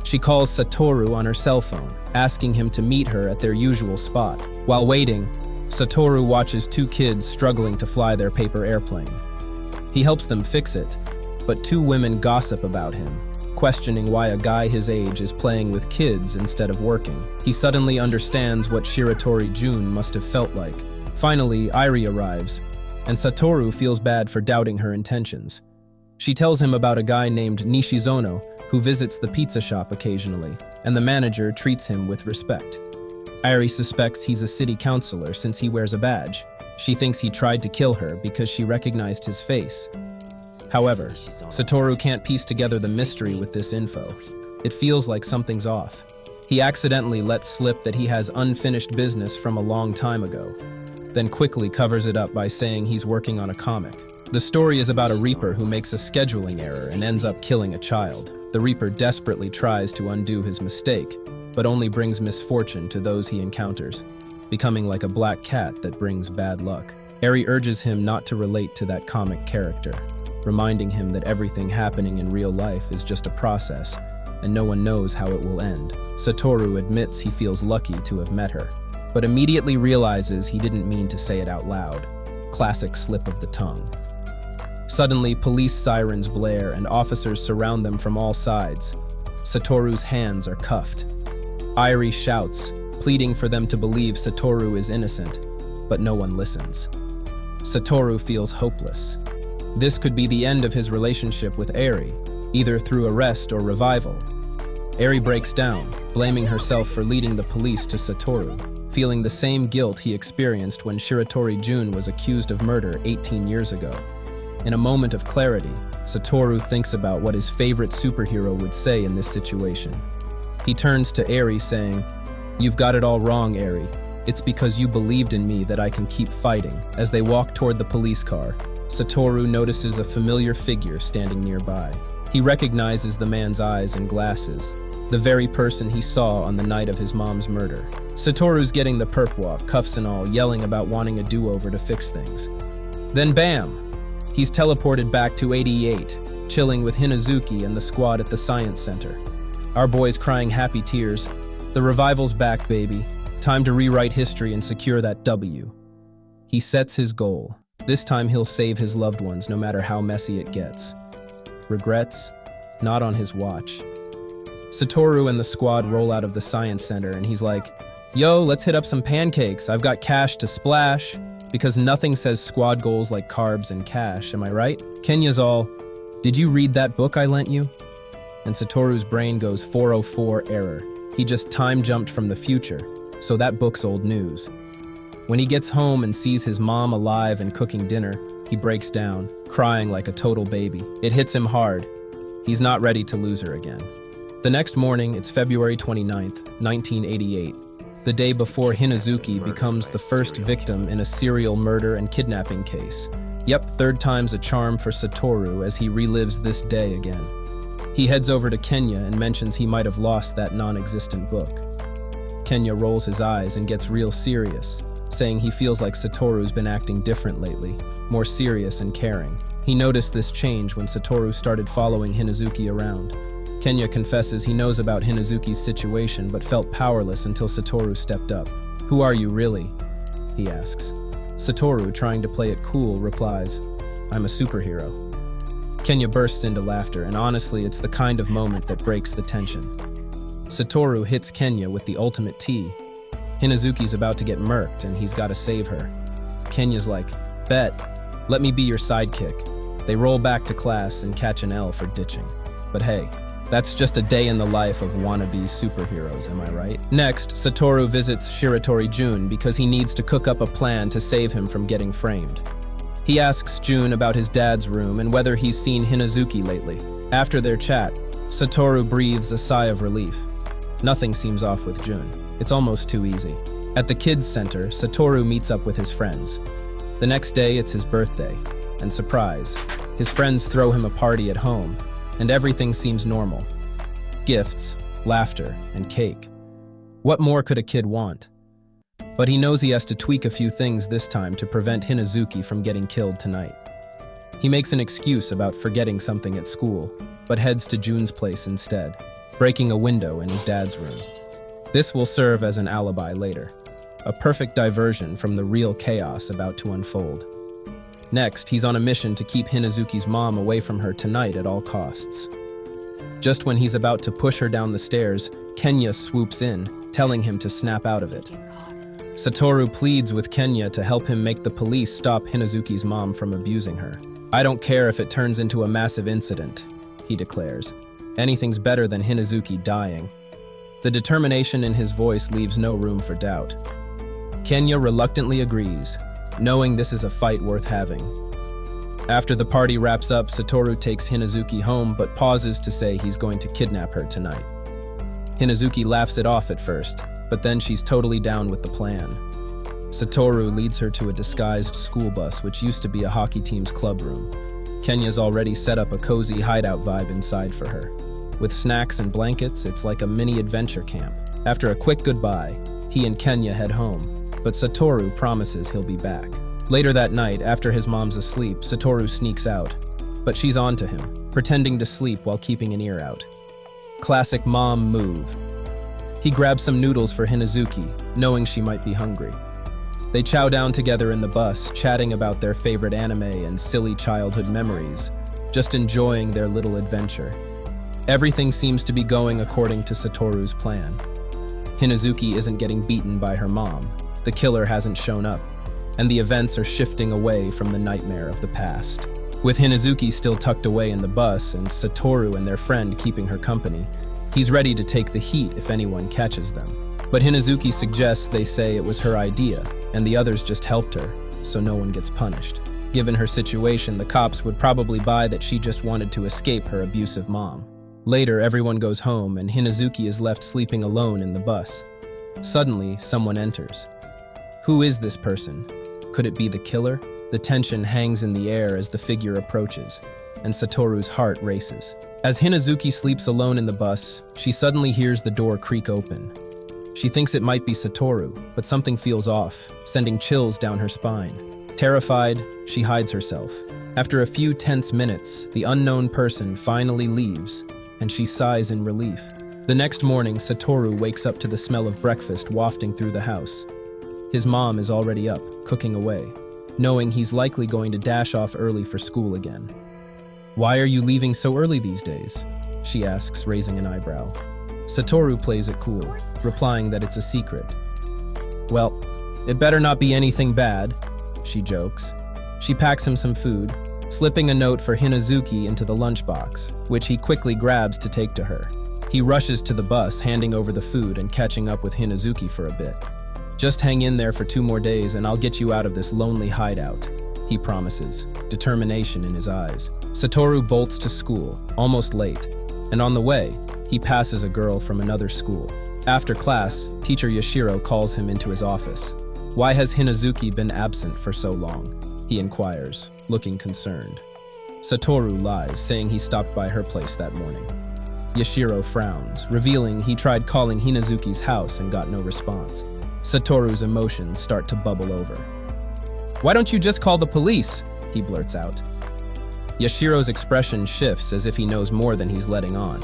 She calls Satoru on her cell phone, asking him to meet her at their usual spot. While waiting, Satoru watches two kids struggling to fly their paper airplane. He helps them fix it, but two women gossip about him, questioning why a guy his age is playing with kids instead of working. He suddenly understands what Shiratori Jun must have felt like. Finally, Eri arrives, and Satoru feels bad for doubting her intentions. She tells him about a guy named Nishizono who visits the pizza shop occasionally, and the manager treats him with respect. Eri suspects he's a city councilor since he wears a badge. She thinks he tried to kill her because she recognized his face. However, Satoru can't piece together the mystery with this info. It feels like something's off. He accidentally lets slip that he has unfinished business from a long time ago, then quickly covers it up by saying he's working on a comic. The story is about a Reaper who makes a scheduling error and ends up killing a child. The Reaper desperately tries to undo his mistake, but only brings misfortune to those he encounters, becoming like a black cat that brings bad luck. Eri urges him not to relate to that comic character, reminding him that everything happening in real life is just a process, and no one knows how it will end. Satoru admits he feels lucky to have met her, but immediately realizes he didn't mean to say it out loud. Classic slip of the tongue. Suddenly, police sirens blare and officers surround them from all sides. Satoru's hands are cuffed. Eri shouts, pleading for them to believe Satoru is innocent, but no one listens. Satoru feels hopeless. This could be the end of his relationship with Eri, either through arrest or revival. Eri breaks down, blaming herself for leading the police to Satoru, feeling the same guilt he experienced when Shiratori Jun was accused of murder 18 years ago. In a moment of clarity, Satoru thinks about what his favorite superhero would say in this situation. He turns to Eri saying, "You've got it all wrong, Eri. It's because you believed in me that I can keep fighting." As they walk toward the police car, Satoru notices a familiar figure standing nearby. He recognizes the man's eyes and glasses, the very person he saw on the night of his mom's murder. Satoru's getting the perp walk, cuffs and all, yelling about wanting a do-over to fix things. Then bam! He's teleported back to 88, chilling with Hinazuki and the squad at the science center. Our boy's crying happy tears, The revival's back, baby. Time to rewrite history and secure that W. He sets his goal. This time he'll save his loved ones no matter how messy it gets. Regrets? Not on his watch. Satoru and the squad roll out of the science center and he's like, "Yo, let's hit up some pancakes. I've got cash to splash." Because nothing says squad goals like carbs and cash, am I right? Kenya's all, "Did you read that book I lent you?" And Satoru's brain goes 404 error. He just time jumped from the future, so that book's old news. When he gets home and sees his mom alive and cooking dinner, he breaks down, crying like a total baby. It hits him hard. He's not ready to lose her again. The next morning, it's February 29th, 1988, the day before Hinazuki becomes the first victim in a serial murder and kidnapping case. Yep, third time's a charm for Satoru as he relives this day again. He heads over to Kenya and mentions he might have lost that non-existent book. Kenya rolls his eyes and gets real serious, saying he feels like Satoru's been acting different lately, more serious and caring. He noticed this change when Satoru started following Hinazuki around. Kenya confesses he knows about Hinazuki's situation but felt powerless until Satoru stepped up. "Who are you really?" he asks. Satoru, trying to play it cool, replies, "I'm a superhero." Kenya bursts into laughter, and honestly, it's the kind of moment that breaks the tension. Satoru hits Kenya with the ultimate T. Hinazuki's about to get murked, and he's got to save her. Kenya's like, "Bet, let me be your sidekick." They roll back to class and catch an L for ditching. But hey, that's just a day in the life of wannabe superheroes, am I right? Next, Satoru visits Shiratori Jun because he needs to cook up a plan to save him from getting framed. He asks Jun about his dad's room and whether he's seen Hinazuki lately. After their chat, Satoru breathes a sigh of relief. Nothing seems off with Jun. It's almost too easy. At the kids' center, Satoru meets up with his friends. The next day, it's his birthday. And surprise, his friends throw him a party at home, and everything seems normal. Gifts, laughter, and cake. What more could a kid want? But he knows he has to tweak a few things this time to prevent Hinazuki from getting killed tonight. He makes an excuse about forgetting something at school, but heads to Jun's place instead, breaking a window in his dad's room. This will serve as an alibi later, a perfect diversion from the real chaos about to unfold. Next, he's on a mission to keep Hinazuki's mom away from her tonight at all costs. Just when he's about to push her down the stairs, Kenya swoops in, telling him to snap out of it. Satoru pleads with Kenya to help him make the police stop Hinazuki's mom from abusing her. "I don't care if it turns into a massive incident," he declares. "Anything's better than Hinazuki dying." The determination in his voice leaves no room for doubt. Kenya reluctantly agrees, knowing this is a fight worth having. After the party wraps up, Satoru takes Hinazuki home but pauses to say he's going to kidnap her tonight. Hinazuki laughs it off at first, but then she's totally down with the plan. Satoru leads her to a disguised school bus which used to be a hockey team's club room. Kenya's already set up a cozy hideout vibe inside for her. With snacks and blankets, it's like a mini adventure camp. After a quick goodbye, he and Kenya head home, but Satoru promises he'll be back. Later that night, after his mom's asleep, Satoru sneaks out, but she's on to him, pretending to sleep while keeping an ear out. Classic mom move. He grabs some noodles for Hinazuki, knowing she might be hungry. They chow down together in the bus, chatting about their favorite anime and silly childhood memories, just enjoying their little adventure. Everything seems to be going according to Satoru's plan. Hinazuki isn't getting beaten by her mom, the killer hasn't shown up, and the events are shifting away from the nightmare of the past. With Hinazuki still tucked away in the bus and Satoru and their friend keeping her company, he's ready to take the heat if anyone catches them. But Hinazuki suggests they say it was her idea, and the others just helped her, so no one gets punished. Given her situation, the cops would probably buy that she just wanted to escape her abusive mom. Later, everyone goes home, and Hinazuki is left sleeping alone in the bus. Suddenly, someone enters. Who is this person? Could it be the killer? The tension hangs in the air as the figure approaches, and Satoru's heart races. As Hinazuki sleeps alone in the bus, she suddenly hears the door creak open. She thinks it might be Satoru, but something feels off, sending chills down her spine. Terrified, she hides herself. After a few tense minutes, the unknown person finally leaves, and she sighs in relief. The next morning, Satoru wakes up to the smell of breakfast wafting through the house. His mom is already up, cooking away, knowing he's likely going to dash off early for school again. "Why are you leaving so early these days?" she asks, raising an eyebrow. Satoru plays it cool, replying that it's a secret. "Well, it better not be anything bad," she jokes. She packs him some food, slipping a note for Hinazuki into the lunchbox, which he quickly grabs to take to her. He rushes to the bus, handing over the food and catching up with Hinazuki for a bit. "Just hang in there for 2 more days and I'll get you out of this lonely hideout," he promises, determination in his eyes. Satoru bolts to school, almost late, and on the way, he passes a girl from another school. After class, teacher Yashiro calls him into his office. "Why has Hinazuki been absent for so long?" he inquires, looking concerned. Satoru lies, saying he stopped by her place that morning. Yashiro frowns, revealing he tried calling Hinazuki's house and got no response. Satoru's emotions start to bubble over. "Why don't you just call the police?" he blurts out. Yashiro's expression shifts as if he knows more than he's letting on.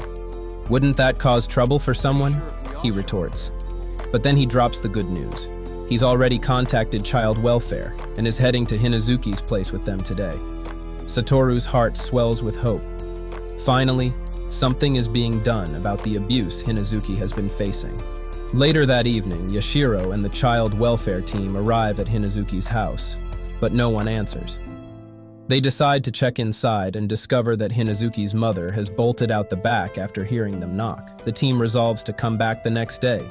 "Wouldn't that cause trouble for someone?" he retorts. But then he drops the good news. He's already contacted child welfare and is heading to Hinazuki's place with them today. Satoru's heart swells with hope. Finally, something is being done about the abuse Hinazuki has been facing. Later that evening, Yashiro and the child welfare team arrive at Hinazuki's house, but no one answers. They decide to check inside and discover that Hinazuki's mother has bolted out the back after hearing them knock. The team resolves to come back the next day.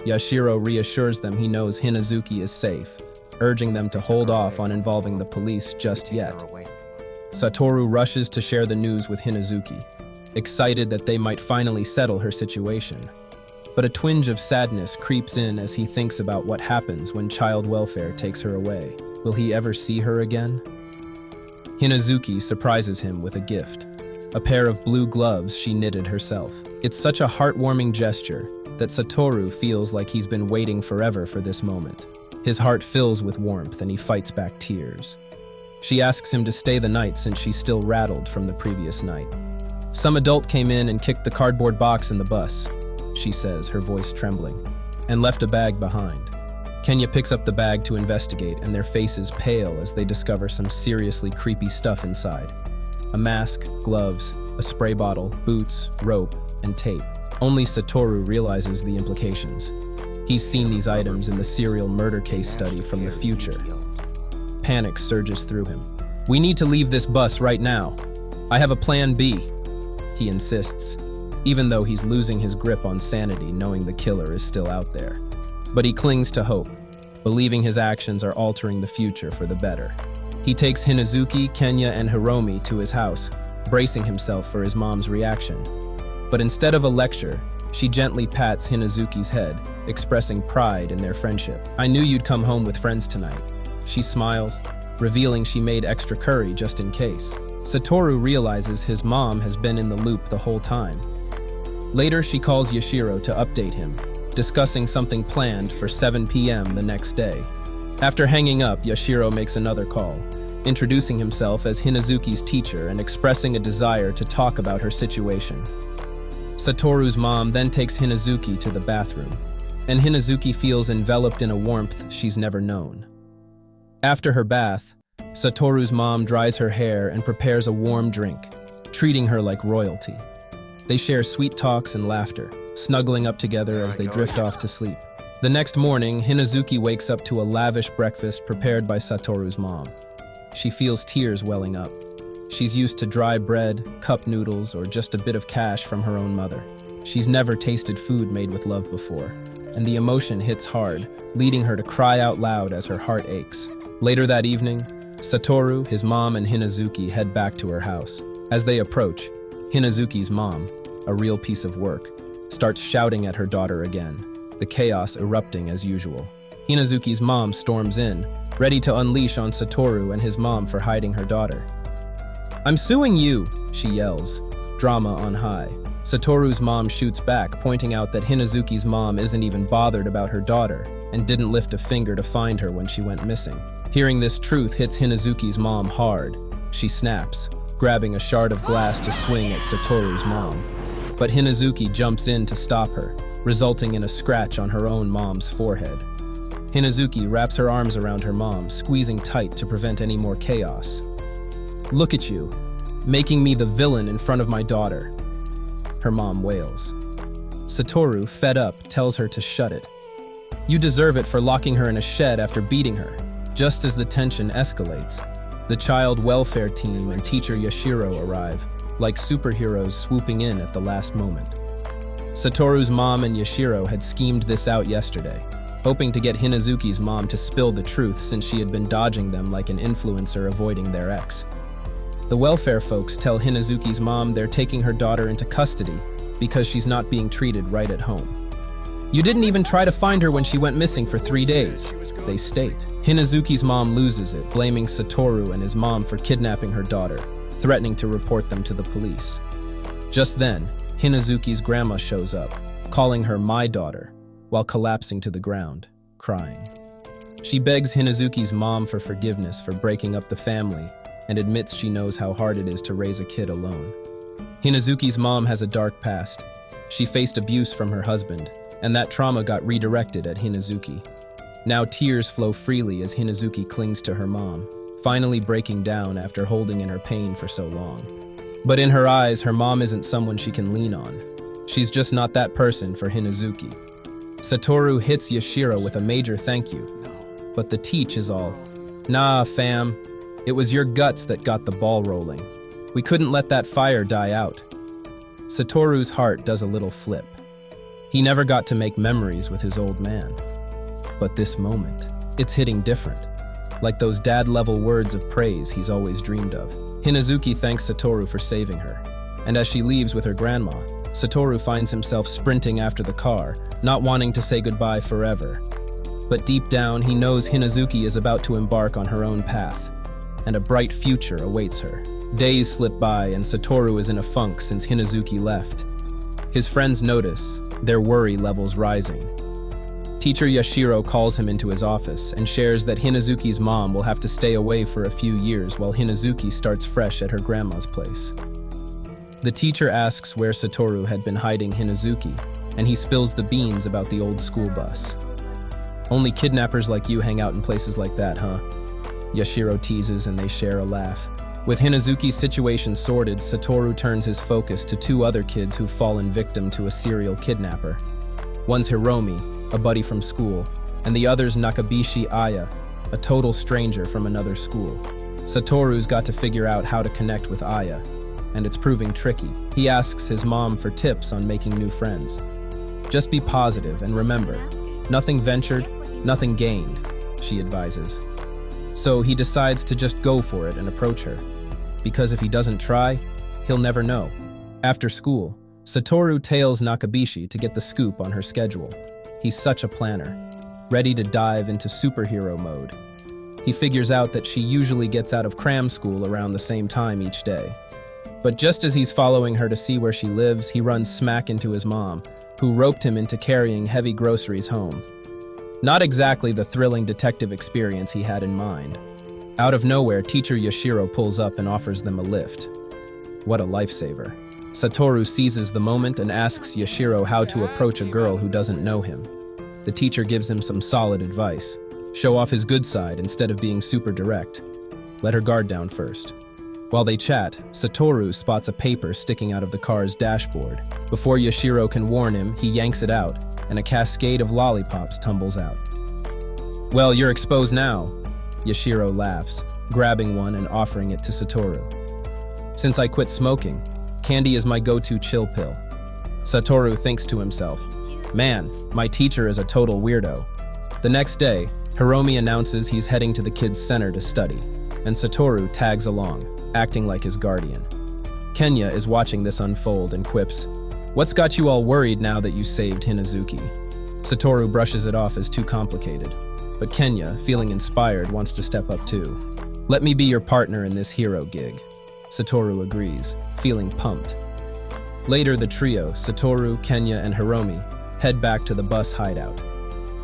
Yashiro reassures them he knows Hinazuki is safe, urging them to hold off on involving the police just yet. Satoru rushes to share the news with Hinazuki, excited that they might finally settle her situation. But a twinge of sadness creeps in as he thinks about what happens when child welfare takes her away. Will he ever see her again? Hinazuki surprises him with a gift, a pair of blue gloves she knitted herself. It's such a heartwarming gesture that Satoru feels like he's been waiting forever for this moment. His heart fills with warmth and he fights back tears. She asks him to stay the night since she's still rattled from the previous night. "Some adult came in and kicked the cardboard box in the bus," she says, her voice trembling, "and left a bag behind." Kenya picks up the bag to investigate, and their faces pale as they discover some seriously creepy stuff inside. A mask, gloves, a spray bottle, boots, rope, and tape. Only Satoru realizes the implications. He's seen these items in the serial murder case study from the future. Panic surges through him. "We need to leave this bus right now. I have a plan B," he insists, even though he's losing his grip on sanity, knowing the killer is still out there. But he clings to hope, believing his actions are altering the future for the better. He takes Hinazuki, Kenya, and Hiromi to his house, bracing himself for his mom's reaction. But instead of a lecture, she gently pats Hinazuki's head, expressing pride in their friendship. "I knew you'd come home with friends tonight." She smiles, revealing she made extra curry just in case. Satoru realizes his mom has been in the loop the whole time. Later, she calls Yashiro to update him, discussing something planned for 7 p.m. the next day. After hanging up, Yashiro makes another call, introducing himself as Hinazuki's teacher and expressing a desire to talk about her situation. Satoru's mom then takes Hinazuki to the bathroom, and Hinazuki feels enveloped in a warmth she's never known. After her bath, Satoru's mom dries her hair and prepares a warm drink, treating her like royalty. They share sweet talks and laughter, snuggling up together as they drift off to sleep. The next morning, Hinazuki wakes up to a lavish breakfast prepared by Satoru's mom. She feels tears welling up. She's used to dry bread, cup noodles, or just a bit of cash from her own mother. She's never tasted food made with love before, and the emotion hits hard, leading her to cry out loud as her heart aches. Later that evening, Satoru, his mom, and Hinazuki head back to her house. As they approach, Hinazuki's mom, a real piece of work, starts shouting at her daughter again, the chaos erupting as usual. Hinazuki's mom storms in, ready to unleash on Satoru and his mom for hiding her daughter. "I'm suing you," she yells, drama on high. Satoru's mom shoots back, pointing out that Hinazuki's mom isn't even bothered about her daughter and didn't lift a finger to find her when she went missing. Hearing this truth hits Hinazuki's mom hard. She snaps, grabbing a shard of glass to swing at Satoru's mom. but Hinazuki jumps in to stop her, resulting in a scratch on her own mom's forehead. Hinazuki wraps her arms around her mom, squeezing tight to prevent any more chaos. "Look at you, making me the villain in front of my daughter," her mom wails. Satoru, fed up, tells her to shut it. "You deserve it for locking her in a shed after beating her." Just as the tension escalates, the child welfare team and teacher Yashiro arrive, like superheroes swooping in at the last moment. Satoru's mom and Yashiro had schemed this out yesterday, hoping to get Hinazuki's mom to spill the truth since she had been dodging them like an influencer avoiding their ex. The welfare folks tell Hinazuki's mom they're taking her daughter into custody because she's not being treated right at home. "You didn't even try to find her when she went missing for 3 days, they state. Hinazuki's mom loses it, blaming Satoru and his mom for kidnapping her daughter, threatening to report them to the police. Just then, Hinazuki's grandma shows up, calling her "my daughter," while collapsing to the ground, crying. She begs Hinazuki's mom for forgiveness for breaking up the family and admits she knows how hard it is to raise a kid alone. Hinazuki's mom has a dark past. She faced abuse from her husband, and that trauma got redirected at Hinazuki. Now tears flow freely as Hinazuki clings to her mom, finally breaking down after holding in her pain for so long. But in her eyes, her mom isn't someone she can lean on. She's just not that person for Hinazuki. Satoru hits Yashiro with a major thank you, but the teach is all, "Nah, fam, it was your guts that got the ball rolling. We couldn't let that fire die out." Satoru's heart does a little flip. He never got to make memories with his old man. But this moment, it's hitting different, like those dad-level words of praise he's always dreamed of. Hinazuki thanks Satoru for saving her, and as she leaves with her grandma, Satoru finds himself sprinting after the car, not wanting to say goodbye forever. But deep down, he knows Hinazuki is about to embark on her own path, and a bright future awaits her. Days slip by, and Satoru is in a funk since Hinazuki left. His friends notice, their worry levels rising. Teacher Yashiro calls him into his office and shares that Hinazuki's mom will have to stay away for a few years while Hinazuki starts fresh at her grandma's place. The teacher asks where Satoru had been hiding Hinazuki, and he spills the beans about the old school bus. "Only kidnappers like you hang out in places like that, huh?" Yashiro teases, and they share a laugh. With Hinazuki's situation sorted, Satoru turns his focus to 2 other kids who've fallen victim to a serial kidnapper. One's Hiromi, a buddy from school, and the other's Nakabishi Aya, a total stranger from another school. Satoru's got to figure out how to connect with Aya, and it's proving tricky. He asks his mom for tips on making new friends. "Just be positive and remember, nothing ventured, nothing gained," she advises. So he decides to just go for it and approach her, because if he doesn't try, he'll never know. After school, Satoru tails Nakabishi to get the scoop on her schedule. He's such a planner, ready to dive into superhero mode. He figures out that she usually gets out of cram school around the same time each day. But just as he's following her to see where she lives, he runs smack into his mom, who roped him into carrying heavy groceries home. Not exactly the thrilling detective experience he had in mind. Out of nowhere, teacher Yashiro pulls up and offers them a lift. What a lifesaver. Satoru seizes the moment and asks Yashiro how to approach a girl who doesn't know him. The teacher gives him some solid advice. Show off his good side instead of being super direct. Let her guard down first. While they chat, Satoru spots a paper sticking out of the car's dashboard. Before Yashiro can warn him, he yanks it out, and a cascade of lollipops tumbles out. "Well, you're exposed now," Yashiro laughs, grabbing one and offering it to Satoru. "Since I quit smoking, candy is my go-to chill pill." Satoru thinks to himself, "Man, my teacher is a total weirdo." The next day, Hiromi announces he's heading to the kids' center to study, and Satoru tags along, acting like his guardian. Kenya is watching this unfold and quips, "What's got you all worried now that you saved Hinazuki?" Satoru brushes it off as too complicated, but Kenya, feeling inspired, wants to step up too. "Let me be your partner in this hero gig." Satoru agrees, feeling pumped. Later, the trio, Satoru, Kenya, and Hiromi, head back to the bus hideout.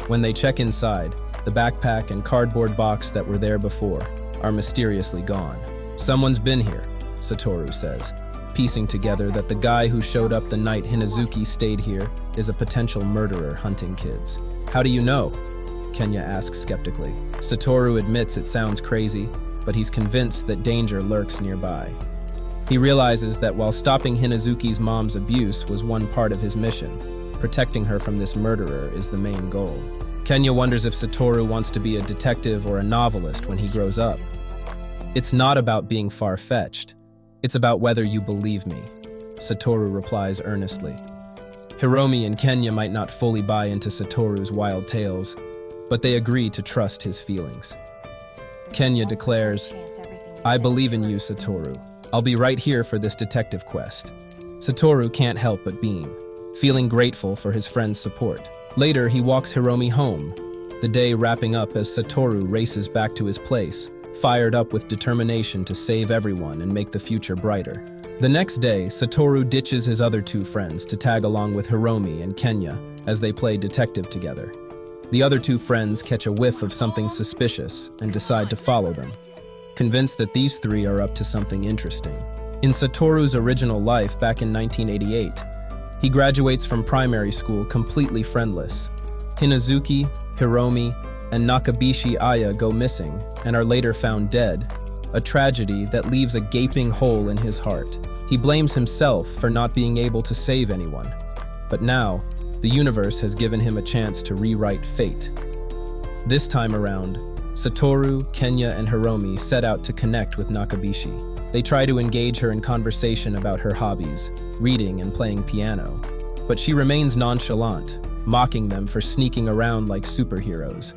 When they check inside, the backpack and cardboard box that were there before are mysteriously gone. "Someone's been here," Satoru says. piecing together that the guy who showed up the night Hinazuki stayed here is a potential murderer hunting kids. How do you know? Kenya asks skeptically. Satoru admits it sounds crazy, but he's convinced that danger lurks nearby. He realizes that while stopping Hinazuki's mom's abuse was one part of his mission, protecting her from this murderer is the main goal. Kenya wonders if Satoru wants to be a detective or a novelist when he grows up. It's not about being far-fetched. It's about whether you believe me, Satoru replies earnestly. Hiromi and Kenya might not fully buy into Satoru's wild tales, but they agree to trust his feelings. Kenya declares, "I believe in you, Satoru. I'll be right here for this detective quest." Satoru can't help but beam, feeling grateful for his friend's support. Later, he walks Hiromi home, the day wrapping up as Satoru races back to his place, fired up with determination to save everyone and make the future brighter. The next day, Satoru ditches his other two friends to tag along with Hiromi and Kenya as they play detective together. The other two friends catch a whiff of something suspicious and decide to follow them, convinced that these three are up to something interesting. In Satoru's original life back in 1988, he graduates from primary school completely friendless. Hinazuki, Hiromi, and Nakabishi Aya go missing and are later found dead, a tragedy that leaves a gaping hole in his heart. He blames himself for not being able to save anyone. But now, the universe has given him a chance to rewrite fate. This time around, Satoru, Kenya, and Hiromi set out to connect with Nakabishi. They try to engage her in conversation about her hobbies, reading and playing piano. But she remains nonchalant, mocking them for sneaking around like superheroes.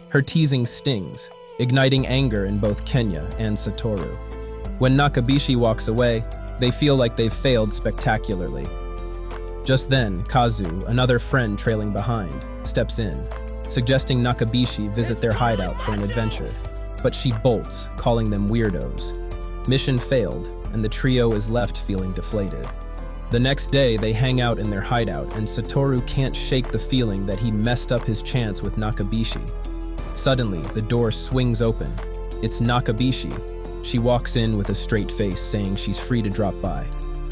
Her teasing stings, igniting anger in both Kenya and Satoru. When Nakabishi walks away, they feel like they've failed spectacularly. Just then, Kazu, another friend trailing behind, steps in, suggesting Nakabishi visit their hideout for an adventure. But she bolts, calling them weirdos. Mission failed, and the trio is left feeling deflated. The next day, they hang out in their hideout, and Satoru can't shake the feeling that he messed up his chance with Nakabishi. Suddenly, the door swings open. It's Nakabishi. She walks in with a straight face, saying she's free to drop by.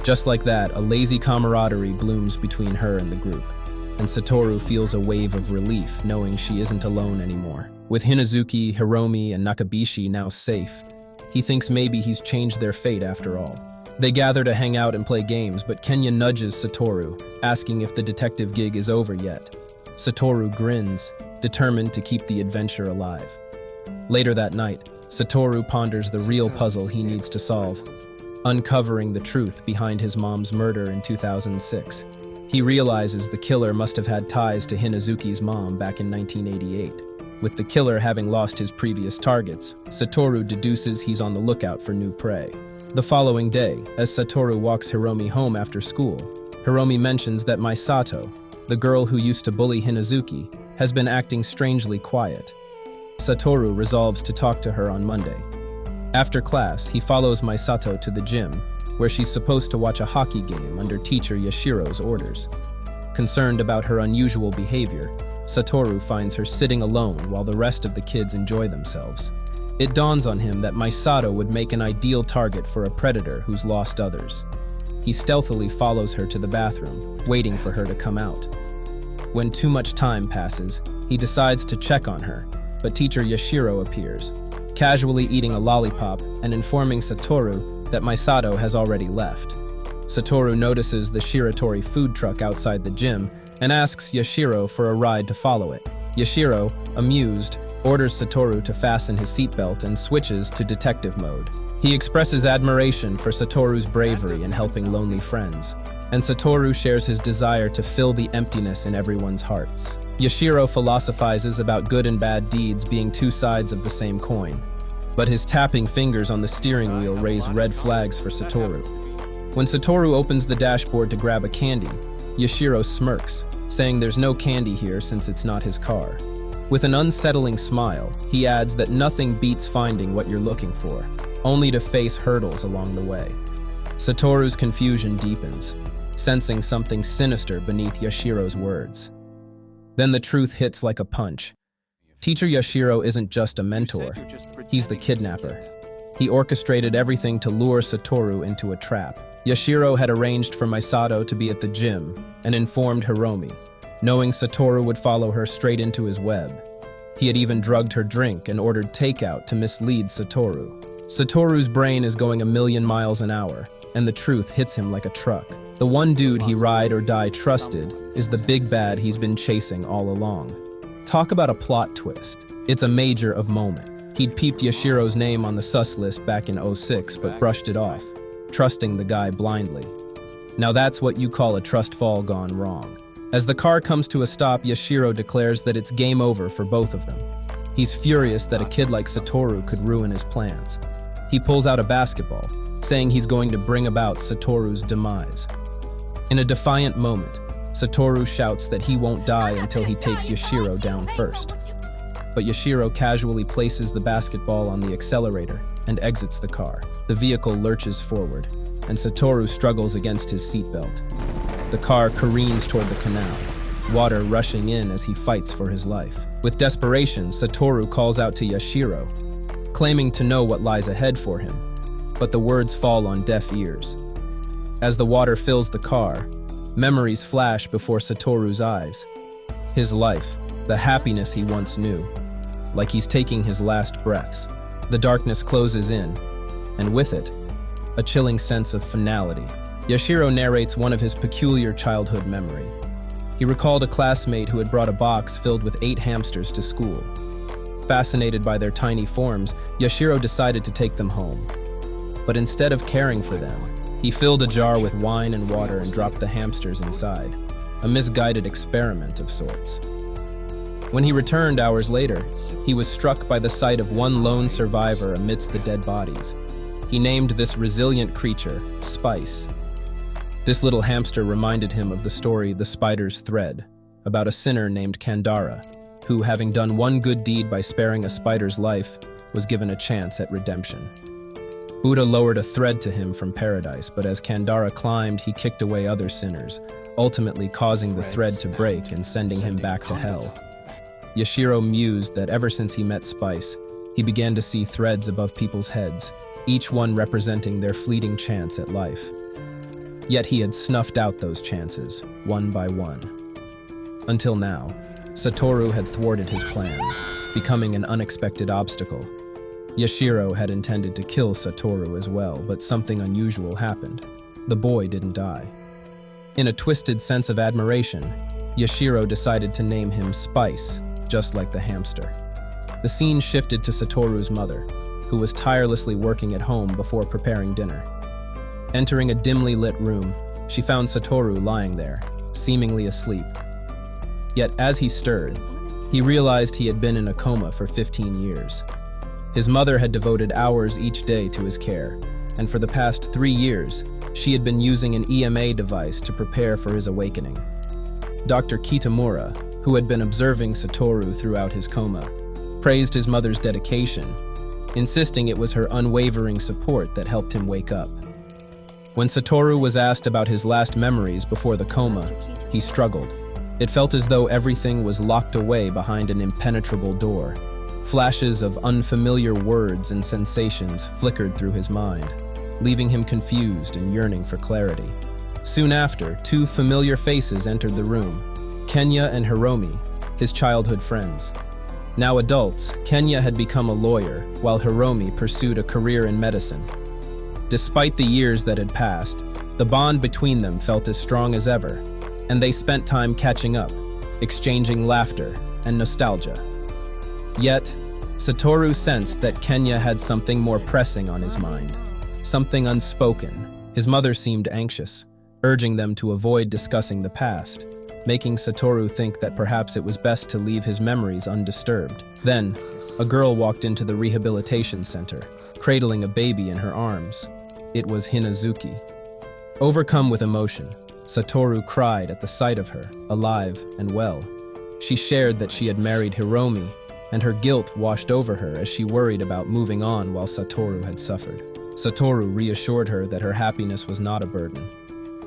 Just like that, a lazy camaraderie blooms between her and the group, and Satoru feels a wave of relief knowing she isn't alone anymore. With Hinazuki, Hiromi, and Nakabishi now safe, he thinks maybe he's changed their fate after all. They gather to hang out and play games, but Kenya nudges Satoru, asking if the detective gig is over yet. Satoru grins, determined to keep the adventure alive. Later that night, Satoru ponders the real puzzle he needs to solve, uncovering the truth behind his mom's murder in 2006. He realizes the killer must have had ties to Hinazuki's mom back in 1988. With the killer having lost his previous targets, Satoru deduces he's on the lookout for new prey. The following day, as Satoru walks Hiromi home after school, Hiromi mentions that Misato, the girl who used to bully Hinazuki, has been acting strangely quiet. Satoru resolves to talk to her on Monday. After class, he follows Misato to the gym, where she's supposed to watch a hockey game under teacher Yashiro's orders. Concerned about her unusual behavior, Satoru finds her sitting alone while the rest of the kids enjoy themselves. It dawns on him that Misato would make an ideal target for a predator who's lost others. He stealthily follows her to the bathroom, waiting for her to come out. When too much time passes, he decides to check on her, but teacher Yashiro appears, casually eating a lollipop and informing Satoru that Misato has already left. Satoru notices the Shiratori food truck outside the gym and asks Yashiro for a ride to follow it. Yashiro, amused, orders Satoru to fasten his seatbelt and switches to detective mode. He expresses admiration for Satoru's bravery in helping lonely friends, and Satoru shares his desire to fill the emptiness in everyone's hearts. Yashiro philosophizes about good and bad deeds being two sides of the same coin, but his tapping fingers on the steering wheel raise red flags for Satoru. When Satoru opens the dashboard to grab a candy, Yashiro smirks, saying there's no candy here since it's not his car. With an unsettling smile, he adds that nothing beats finding what you're looking for, only to face hurdles along the way. Satoru's confusion deepens, sensing something sinister beneath Yashiro's words. Then the truth hits like a punch. Teacher Yashiro isn't just a mentor, he's the kidnapper. He orchestrated everything to lure Satoru into a trap. Yashiro had arranged for Misato to be at the gym and informed Hiromi, knowing Satoru would follow her straight into his web. He had even drugged her drink and ordered takeout to mislead Satoru. Satoru's brain is going a million miles an hour, and the truth hits him like a truck. The one dude he ride or die trusted is the big bad he's been chasing all along. Talk about a plot twist. It's a major of moment. He'd peeped Yashiro's name on the sus list back in '06, but brushed it off, trusting the guy blindly. Now that's what you call a trust fall gone wrong. As the car comes to a stop, Yashiro declares that it's game over for both of them. He's furious that a kid like Satoru could ruin his plans. He pulls out a basketball, saying he's going to bring about Satoru's demise. In a defiant moment, Satoru shouts that he won't die until he takes Yashiro down first. But Yashiro casually places the basketball on the accelerator and exits the car. The vehicle lurches forward, and Satoru struggles against his seatbelt. The car careens toward the canal, water rushing in as he fights for his life. With desperation, Satoru calls out to Yashiro, claiming to know what lies ahead for him, but the words fall on deaf ears. As the water fills the car, memories flash before Satoru's eyes. His life, the happiness he once knew, like he's taking his last breaths. The darkness closes in, and with it, a chilling sense of finality. Yashiro narrates one of his peculiar childhood memory. He recalled a classmate who had brought a box filled with 8 hamsters to school. Fascinated by their tiny forms, Yashiro decided to take them home. But instead of caring for them, he filled a jar with wine and water and dropped the hamsters inside, a misguided experiment of sorts. When he returned hours later, he was struck by the sight of one lone survivor amidst the dead bodies. He named this resilient creature Spice. This little hamster reminded him of the story The Spider's Thread, about a sinner named Kandara, who, having done one good deed by sparing a spider's life, was given a chance at redemption. Buddha lowered a thread to him from paradise, but as Kandara climbed, he kicked away other sinners, ultimately causing the thread to break and sending him back to hell. Yashiro mused that ever since he met Spice, he began to see threads above people's heads, each one representing their fleeting chance at life. Yet he had snuffed out those chances, one by one. Until now, Satoru had thwarted his plans, becoming an unexpected obstacle. Yashiro had intended to kill Satoru as well, but something unusual happened. The boy didn't die. In a twisted sense of admiration, Yashiro decided to name him Spice, just like the hamster. The scene shifted to Satoru's mother, who was tirelessly working at home before preparing dinner. Entering a dimly lit room, she found Satoru lying there, seemingly asleep. Yet as he stirred, he realized he had been in a coma for 15 years. His mother had devoted hours each day to his care, and for the past 3 years, she had been using an EMA device to prepare for his awakening. Dr. Kitamura, who had been observing Satoru throughout his coma, praised his mother's dedication, insisting it was her unwavering support that helped him wake up. When Satoru was asked about his last memories before the coma, he struggled. It felt as though everything was locked away behind an impenetrable door. Flashes of unfamiliar words and sensations flickered through his mind, leaving him confused and yearning for clarity. Soon after, 2 familiar faces entered the room, Kenya and Hiromi, his childhood friends. Now adults, Kenya had become a lawyer, while Hiromi pursued a career in medicine. Despite the years that had passed, the bond between them felt as strong as ever, and they spent time catching up, exchanging laughter and nostalgia. Yet, Satoru sensed that Kenya had something more pressing on his mind, something unspoken. His mother seemed anxious, urging them to avoid discussing the past, making Satoru think that perhaps it was best to leave his memories undisturbed. Then, a girl walked into the rehabilitation center, cradling a baby in her arms. It was Hinazuki. Overcome with emotion, Satoru cried at the sight of her, alive and well. She shared that she had married Hiromi, and her guilt washed over her as she worried about moving on while Satoru had suffered. Satoru reassured her that her happiness was not a burden.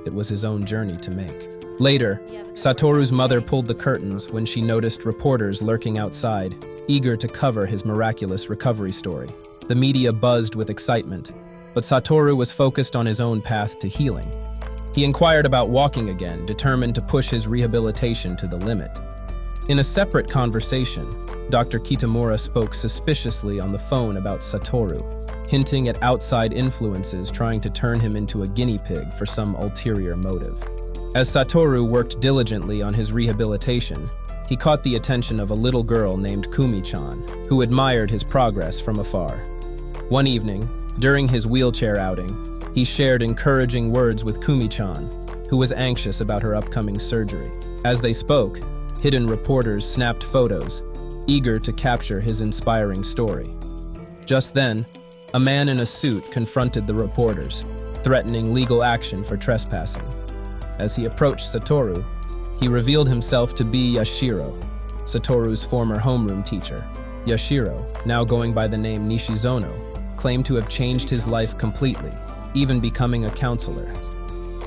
It was his own journey to make. Later, Satoru's mother pulled the curtains when she noticed reporters lurking outside, eager to cover his miraculous recovery story. The media buzzed with excitement, but Satoru was focused on his own path to healing. He inquired about walking again, determined to push his rehabilitation to the limit. In a separate conversation, Dr. Kitamura spoke suspiciously on the phone about Satoru, hinting at outside influences trying to turn him into a guinea pig for some ulterior motive. As Satoru worked diligently on his rehabilitation, he caught the attention of a little girl named Kumi-chan, who admired his progress from afar. One evening, during his wheelchair outing, he shared encouraging words with Kumi-chan, who was anxious about her upcoming surgery. As they spoke, hidden reporters snapped photos, eager to capture his inspiring story. Just then, a man in a suit confronted the reporters, threatening legal action for trespassing. As he approached Satoru, he revealed himself to be Yashiro, Satoru's former homeroom teacher. Yashiro, now going by the name Nishizono, claimed to have changed his life completely, even becoming a counselor.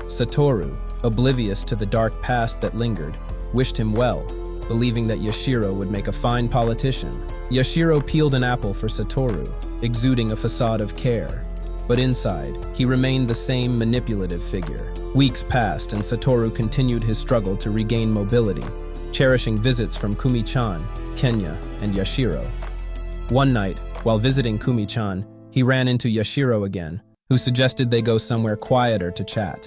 Satoru, oblivious to the dark past that lingered, wished him well, believing that Yashiro would make a fine politician. Yashiro peeled an apple for Satoru, exuding a facade of care. But inside, he remained the same manipulative figure. Weeks passed and Satoru continued his struggle to regain mobility, cherishing visits from Kumi-chan, Kenya, and Yashiro. One night, while visiting Kumi-chan, he ran into Yashiro again, who suggested they go somewhere quieter to chat.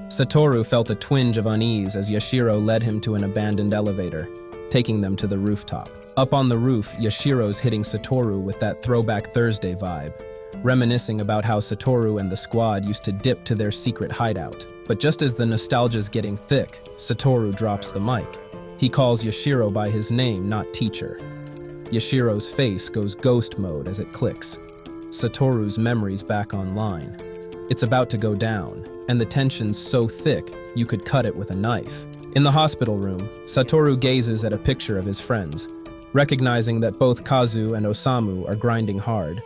Satoru felt a twinge of unease as Yashiro led him to an abandoned elevator, taking them to the rooftop. Up on the roof, Yashiro's hitting Satoru with that Throwback Thursday vibe, reminiscing about how Satoru and the squad used to dip to their secret hideout. But just as the nostalgia's getting thick, Satoru drops the mic. He calls Yashiro by his name, not teacher. Yashiro's face goes ghost mode as it clicks. Satoru's memory's back online. It's about to go down, and the tension's so thick you could cut it with a knife. In the hospital room, Satoru gazes at a picture of his friends, recognizing that both Kazu and Osamu are grinding hard,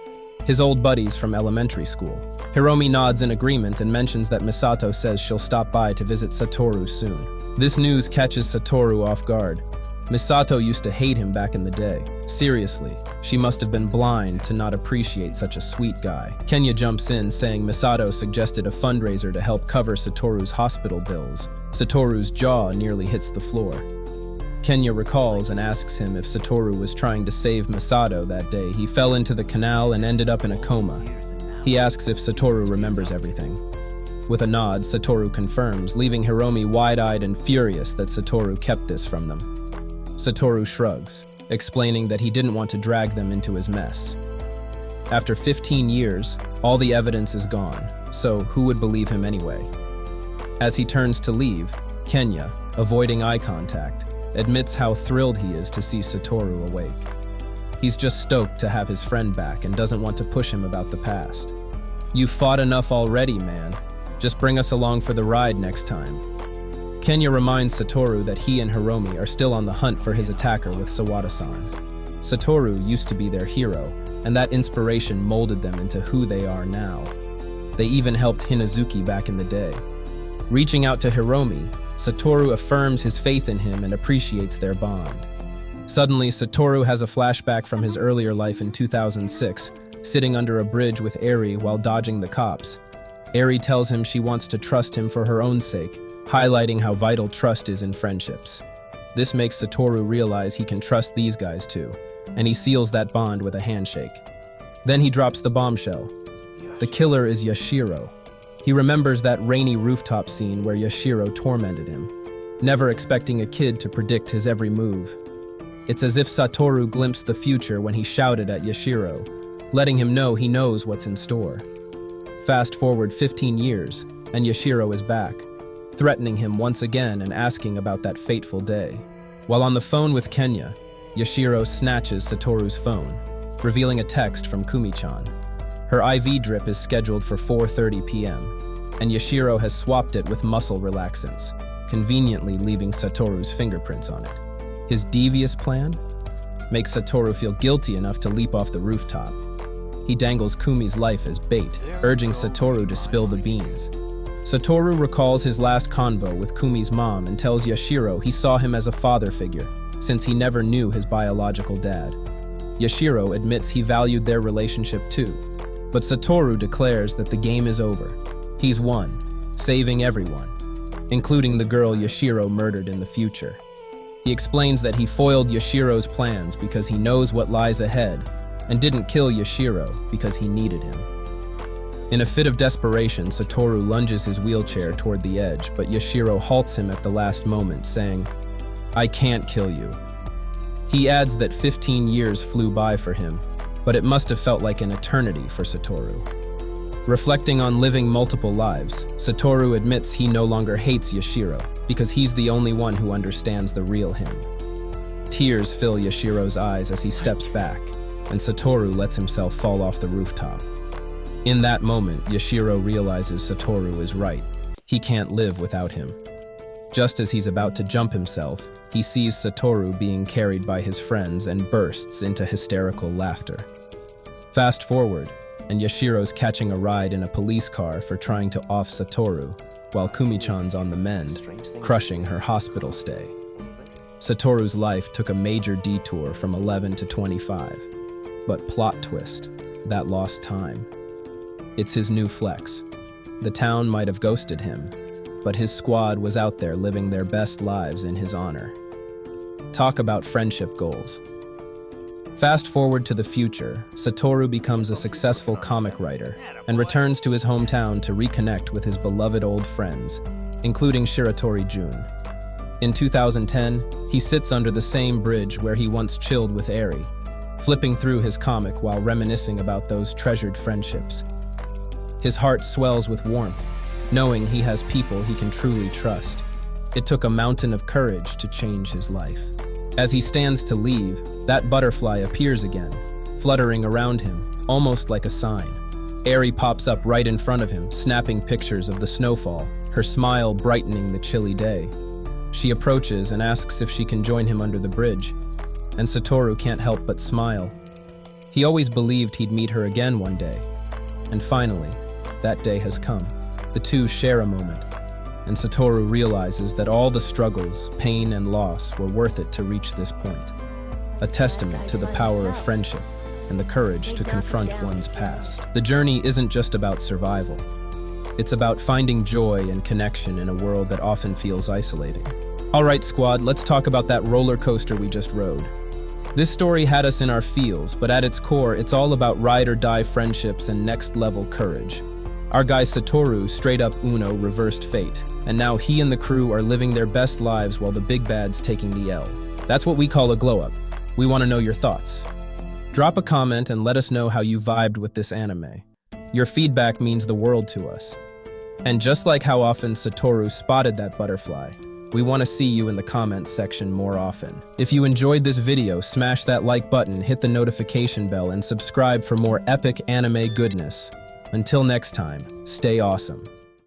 his old buddies from elementary school. Hiromi nods in agreement and mentions that Misato says she'll stop by to visit Satoru soon. This news catches Satoru off guard. Misato used to hate him back in the day. Seriously, she must have been blind to not appreciate such a sweet guy. Kenya jumps in, saying Misato suggested a fundraiser to help cover Satoru's hospital bills. Satoru's jaw nearly hits the floor. Kenya recalls and asks him if Satoru was trying to save Misato that day. He fell into the canal and ended up in a coma. He asks if Satoru remembers everything. With a nod, Satoru confirms, leaving Hiromi wide-eyed and furious that Satoru kept this from them. Satoru shrugs, explaining that he didn't want to drag them into his mess. After 15 years, all the evidence is gone, so who would believe him anyway? As he turns to leave, Kenya, avoiding eye contact, admits how thrilled he is to see Satoru awake. He's just stoked to have his friend back and doesn't want to push him about the past. "You've fought enough already, man. Just bring us along for the ride next time." Kenya reminds Satoru that he and Hiromi are still on the hunt for his attacker with Sawada-san. Satoru used to be their hero, and that inspiration molded them into who they are now. They even helped Hinazuki back in the day. Reaching out to Hiromi, Satoru affirms his faith in him and appreciates their bond. Suddenly, Satoru has a flashback from his earlier life in 2006, sitting under a bridge with Eri while dodging the cops. Eri tells him she wants to trust him for her own sake, highlighting how vital trust is in friendships. This makes Satoru realize he can trust these guys too, and he seals that bond with a handshake. Then he drops the bombshell. The killer is Yashiro. He remembers that rainy rooftop scene where Yashiro tormented him, never expecting a kid to predict his every move. It's as if Satoru glimpsed the future when he shouted at Yashiro, letting him know he knows what's in store. Fast forward 15 years, and Yashiro is back, threatening him once again and asking about that fateful day. While on the phone with Kenya, Yashiro snatches Satoru's phone, revealing a text from Kumi-chan. Her IV drip is scheduled for 4:30 p.m., and Yashiro has swapped it with muscle relaxants, conveniently leaving Satoru's fingerprints on it. His devious plan makes Satoru feel guilty enough to leap off the rooftop. He dangles Kumi's life as bait, urging Satoru to spill the beans. Satoru recalls his last convo with Kumi's mom and tells Yashiro he saw him as a father figure, since he never knew his biological dad. Yashiro admits he valued their relationship too, But Satoru declares that the game is over. He's won, saving everyone, including the girl Yashiro murdered in the future. He explains that he foiled Yashiro's plans because he knows what lies ahead and didn't kill Yashiro because he needed him. In a fit of desperation, Satoru lunges his wheelchair toward the edge, but Yashiro halts him at the last moment, saying, "I can't kill you." He adds that 15 years flew by for him, but it must have felt like an eternity for Satoru. Reflecting on living multiple lives, Satoru admits he no longer hates Yashiro because he's the only one who understands the real him. Tears fill Yashiro's eyes as he steps back, and Satoru lets himself fall off the rooftop. In that moment, Yashiro realizes Satoru is right. He can't live without him. Just as he's about to jump himself, he sees Satoru being carried by his friends and bursts into hysterical laughter. Fast forward, and Yashiro's catching a ride in a police car for trying to off Satoru, while Kumi-chan's on the mend, crushing her hospital stay. Satoru's life took a major detour from 11 to 25. But plot twist, that lost time. It's his new flex. The town might have ghosted him, but his squad was out there living their best lives in his honor. Talk about friendship goals. Fast forward to the future, Satoru becomes a successful comic writer and returns to his hometown to reconnect with his beloved old friends, including Shiratori Jun. In 2010, he sits under the same bridge where he once chilled with Eri, flipping through his comic while reminiscing about those treasured friendships. His heart swells with warmth, knowing he has people he can truly trust. It took a mountain of courage to change his life. As he stands to leave, that butterfly appears again, fluttering around him, almost like a sign. Eri pops up right in front of him, snapping pictures of the snowfall, her smile brightening the chilly day. She approaches and asks if she can join him under the bridge, and Satoru can't help but smile. He always believed he'd meet her again one day, and finally, that day has come. The two share a moment, and Satoru realizes that all the struggles, pain, and loss were worth it to reach this point. A testament to the power of friendship and the courage to confront one's past. The journey isn't just about survival. It's about finding joy and connection in a world that often feels isolating. All right, squad, let's talk about that roller coaster we just rode. This story had us in our feels, but at its core, it's all about ride-or-die friendships and next-level courage. Our guy Satoru straight up Uno reversed fate, and now he and the crew are living their best lives while the big bad's taking the L. That's what we call a glow-up. We want to know your thoughts. Drop a comment and let us know how you vibed with this anime. Your feedback means the world to us. And just like how often Satoru spotted that butterfly, we want to see you in the comments section more often. If you enjoyed this video, smash that like button, hit the notification bell, and subscribe for more epic anime goodness. Until next time, stay awesome.